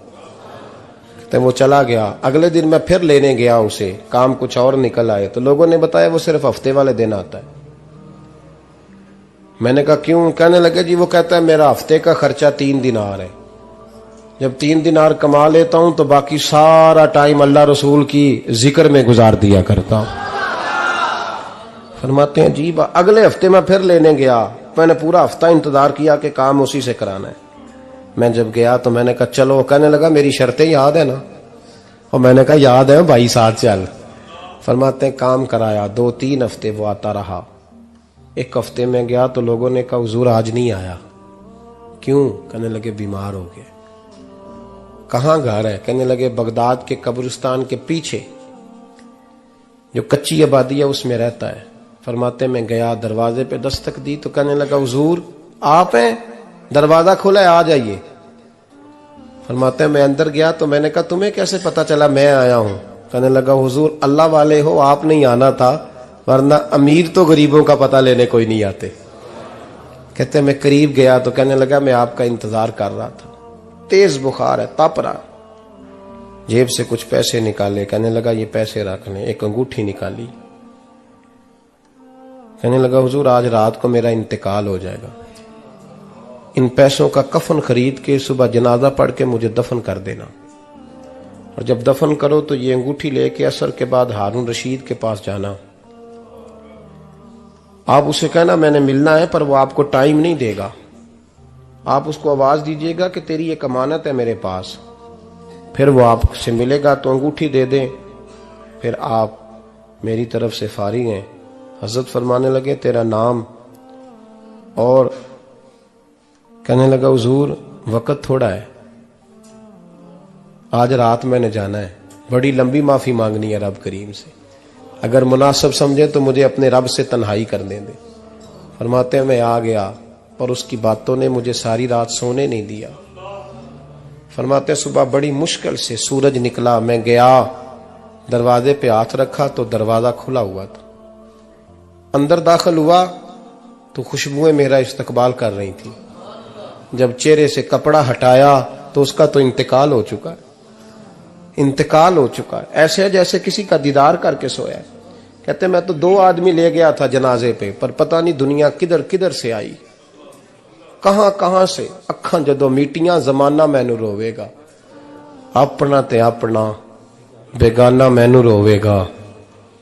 تو وہ چلا گیا. اگلے دن میں پھر لینے گیا اسے, کام کچھ اور نکل آئے. تو لوگوں نے بتایا وہ صرف ہفتے والے دن آتا ہے. میں نے کہا کیوں؟ کہنے لگے جی وہ کہتا ہے میرا ہفتے کا خرچہ 3 دینار ہے, جب 3 دینار کما لیتا ہوں تو باقی سارا ٹائم اللہ رسول کی ذکر میں گزار دیا کرتا ہوں. فرماتے ہیں جی اگلے ہفتے میں پھر لینے گیا. میں نے پورا ہفتہ انتظار کیا کہ کام اسی سے کرانا ہے. میں جب گیا تو میں نے کہا چلو. کہنے لگا میری شرطیں یاد ہے نا؟ اور میں نے کہا یاد ہے بھائی, ساتھ چل. فرماتے ہیں کام کرایا، 2-3 ہفتے وہ آتا رہا۔ ایک ہفتے میں گیا تو لوگوں نے کہا حضور آج نہیں آیا، کیوں؟ کہنے لگے بیمار ہو گئے۔ کہاں گھر ہے؟ کہنے لگے بغداد کے قبرستان کے پیچھے جو کچی آبادی ہے اس میں رہتا ہے۔ فرماتے میں گیا، دروازے پہ دستک دی تو کہنے لگا حضور آپ ہیں؟ دروازہ کھلا ہے، آ جائیے۔ فرماتے ہیں میں اندر گیا تو میں نے کہا تمہیں کیسے پتا چلا میں آیا ہوں؟ کہنے لگا حضور اللہ والے ہو، آپ نہیں آنا تھا، ورنہ امیر تو غریبوں کا پتہ لینے کوئی نہیں آتے۔ کہتے میں قریب گیا تو کہنے لگا میں آپ کا انتظار کر رہا تھا، تیز بخار ہے، تپ رہا۔ جیب سے کچھ پیسے نکالے، کہنے لگا یہ پیسے رکھ لیں۔ ایک انگوٹھی نکالی، کہنے لگا حضور آج رات کو میرا انتقال ہو جائے گا، ان پیسوں کا کفن خرید کے صبح جنازہ پڑھ کے مجھے دفن کر دینا، اور جب دفن کرو تو یہ انگوٹھی لے کے عصر کے بعد ہارون رشید کے پاس جانا، آپ اسے کہنا میں نے ملنا ہے پر وہ آپ کو ٹائم نہیں دے گا، آپ اس کو آواز دیجئے گا کہ تیری ایک امانت ہے میرے پاس، پھر وہ آپ سے ملے گا تو انگوٹھی دے دیں، پھر آپ میری طرف سے فارغ ہیں۔ حضرت فرمانے لگے تیرا نام؟ اور کہنے لگا حضور وقت تھوڑا ہے، آج رات میں نے جانا ہے، بڑی لمبی معافی مانگنی ہے رب کریم سے، اگر مناسب سمجھے تو مجھے اپنے رب سے تنہائی کرنے دے۔ فرماتے ہیں میں آ گیا اور اس کی باتوں نے مجھے ساری رات سونے نہیں دیا۔ فرماتے ہیں صبح بڑی مشکل سے سورج نکلا، میں گیا دروازے پہ ہاتھ رکھا تو دروازہ کھلا ہوا تھا، اندر داخل ہوا تو خوشبوئیں میرا استقبال کر رہی تھی، جب چہرے سے کپڑا ہٹایا تو اس کا تو انتقال ہو چکا ہے، انتقال ہو چکا ہے، ایسے ہے جیسے کسی کا دیدار کر کے سویا ہے۔ کہتے میں تو 2 آدمی لے گیا تھا جنازے پہ، پر پتہ نہیں دنیا کدھر کدھر سے آئی، کہاں کہاں سے، اکھاں جدو میٹیاں زمانہ مینو روے گا، اپنا تے اپنا بیگانہ مینو روے گا،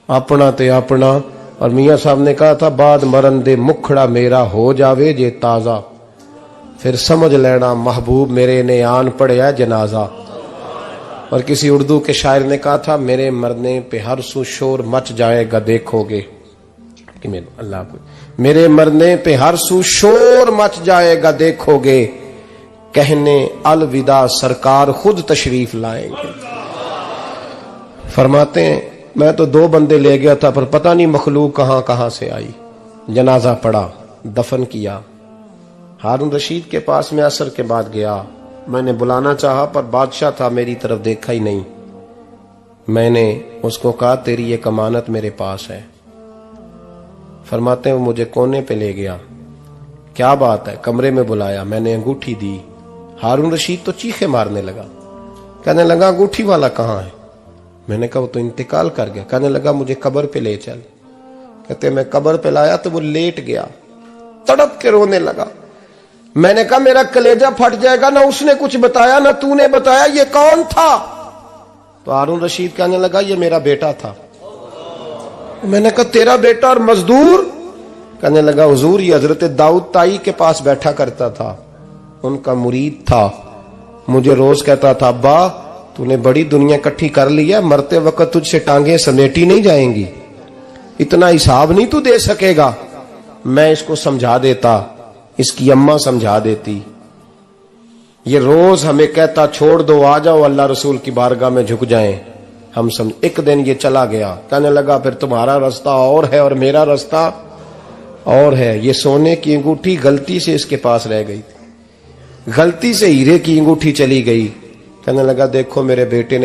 اپنا تے اپنا۔ اور میاں صاحب نے کہا تھا بعد مرن دے مکھڑا میرا ہو جاوے جے تازہ، پھر سمجھ لینا محبوب میرے نے آن پڑیا جنازہ۔ اور کسی اردو کے شاعر نے کہا تھا میرے مرنے پہ ہر سو شور مچ جائے گا دیکھو گے، اللہ کو میرے مرنے پہ ہر سو شور مچ جائے گا دیکھو گے، کہنے الوداع سرکار خود تشریف لائیں گے۔ فرماتے ہیں میں تو 2 بندے لے گیا تھا پر پتہ نہیں مخلوق کہاں کہاں سے آئی، جنازہ پڑا، دفن کیا۔ ہارون رشید کے پاس میں عصر کے بعد گیا، میں نے بلانا چاہا پر بادشاہ تھا، میری طرف دیکھا ہی نہیں۔ میں نے اس کو کہا تیری ایک امانت میرے پاس ہے۔ فرماتے ہیں وہ مجھے کونے پہ لے گیا، کیا بات ہے؟ کمرے میں بلایا، میں نے انگوٹھی دی، ہارون رشید تو چیخے مارنے لگا، کہنے لگا انگوٹھی والا کہاں ہے؟ میں نے کہا وہ تو انتقال کر گیا۔ کہنے لگا مجھے قبر پہ لے چل۔ کہتے میں قبر پہ لایا تو وہ لیٹ گیا، تڑپ کے رونے لگا۔ میں نے کہا میرا کلیجہ پھٹ جائے گا، نہ اس نے کچھ بتایا نہ تو نے بتایا، یہ کون تھا؟ تو ہارون رشید کہنے لگا یہ میرا بیٹا تھا۔ میں نے کہا تیرا بیٹا اور مزدور؟ کہنے لگا حضور یہ حضرت داؤد تائی کے پاس بیٹھا کرتا تھا، ان کا مرید تھا، مجھے روز کہتا تھا ابا تو نے بڑی دنیا کٹھی کر لی ہے، مرتے وقت تجھ سے ٹانگیں سمیٹی نہیں جائیں گی، اتنا حساب نہیں تو دے سکے گا۔ میں اس کو سمجھا دیتا، اس کی اماں سمجھا دیتی، یہ روز ہمیں کہتا چھوڑ دو آ جاؤ اللہ رسول کی بارگاہ میں جھک جائیں، ہم سمجھ۔ ایک دن یہ چلا گیا، کہنے لگا پھر تمہارا راستہ اور ہے اور میرا راستہ اور ہے۔ یہ سونے کی انگوٹھی غلطی سے اس کے پاس رہ گئی تھی، غلطی سے ہیرے کی انگوٹھی چلی گئی۔ کہنے لگا دیکھو میرے بیٹے نے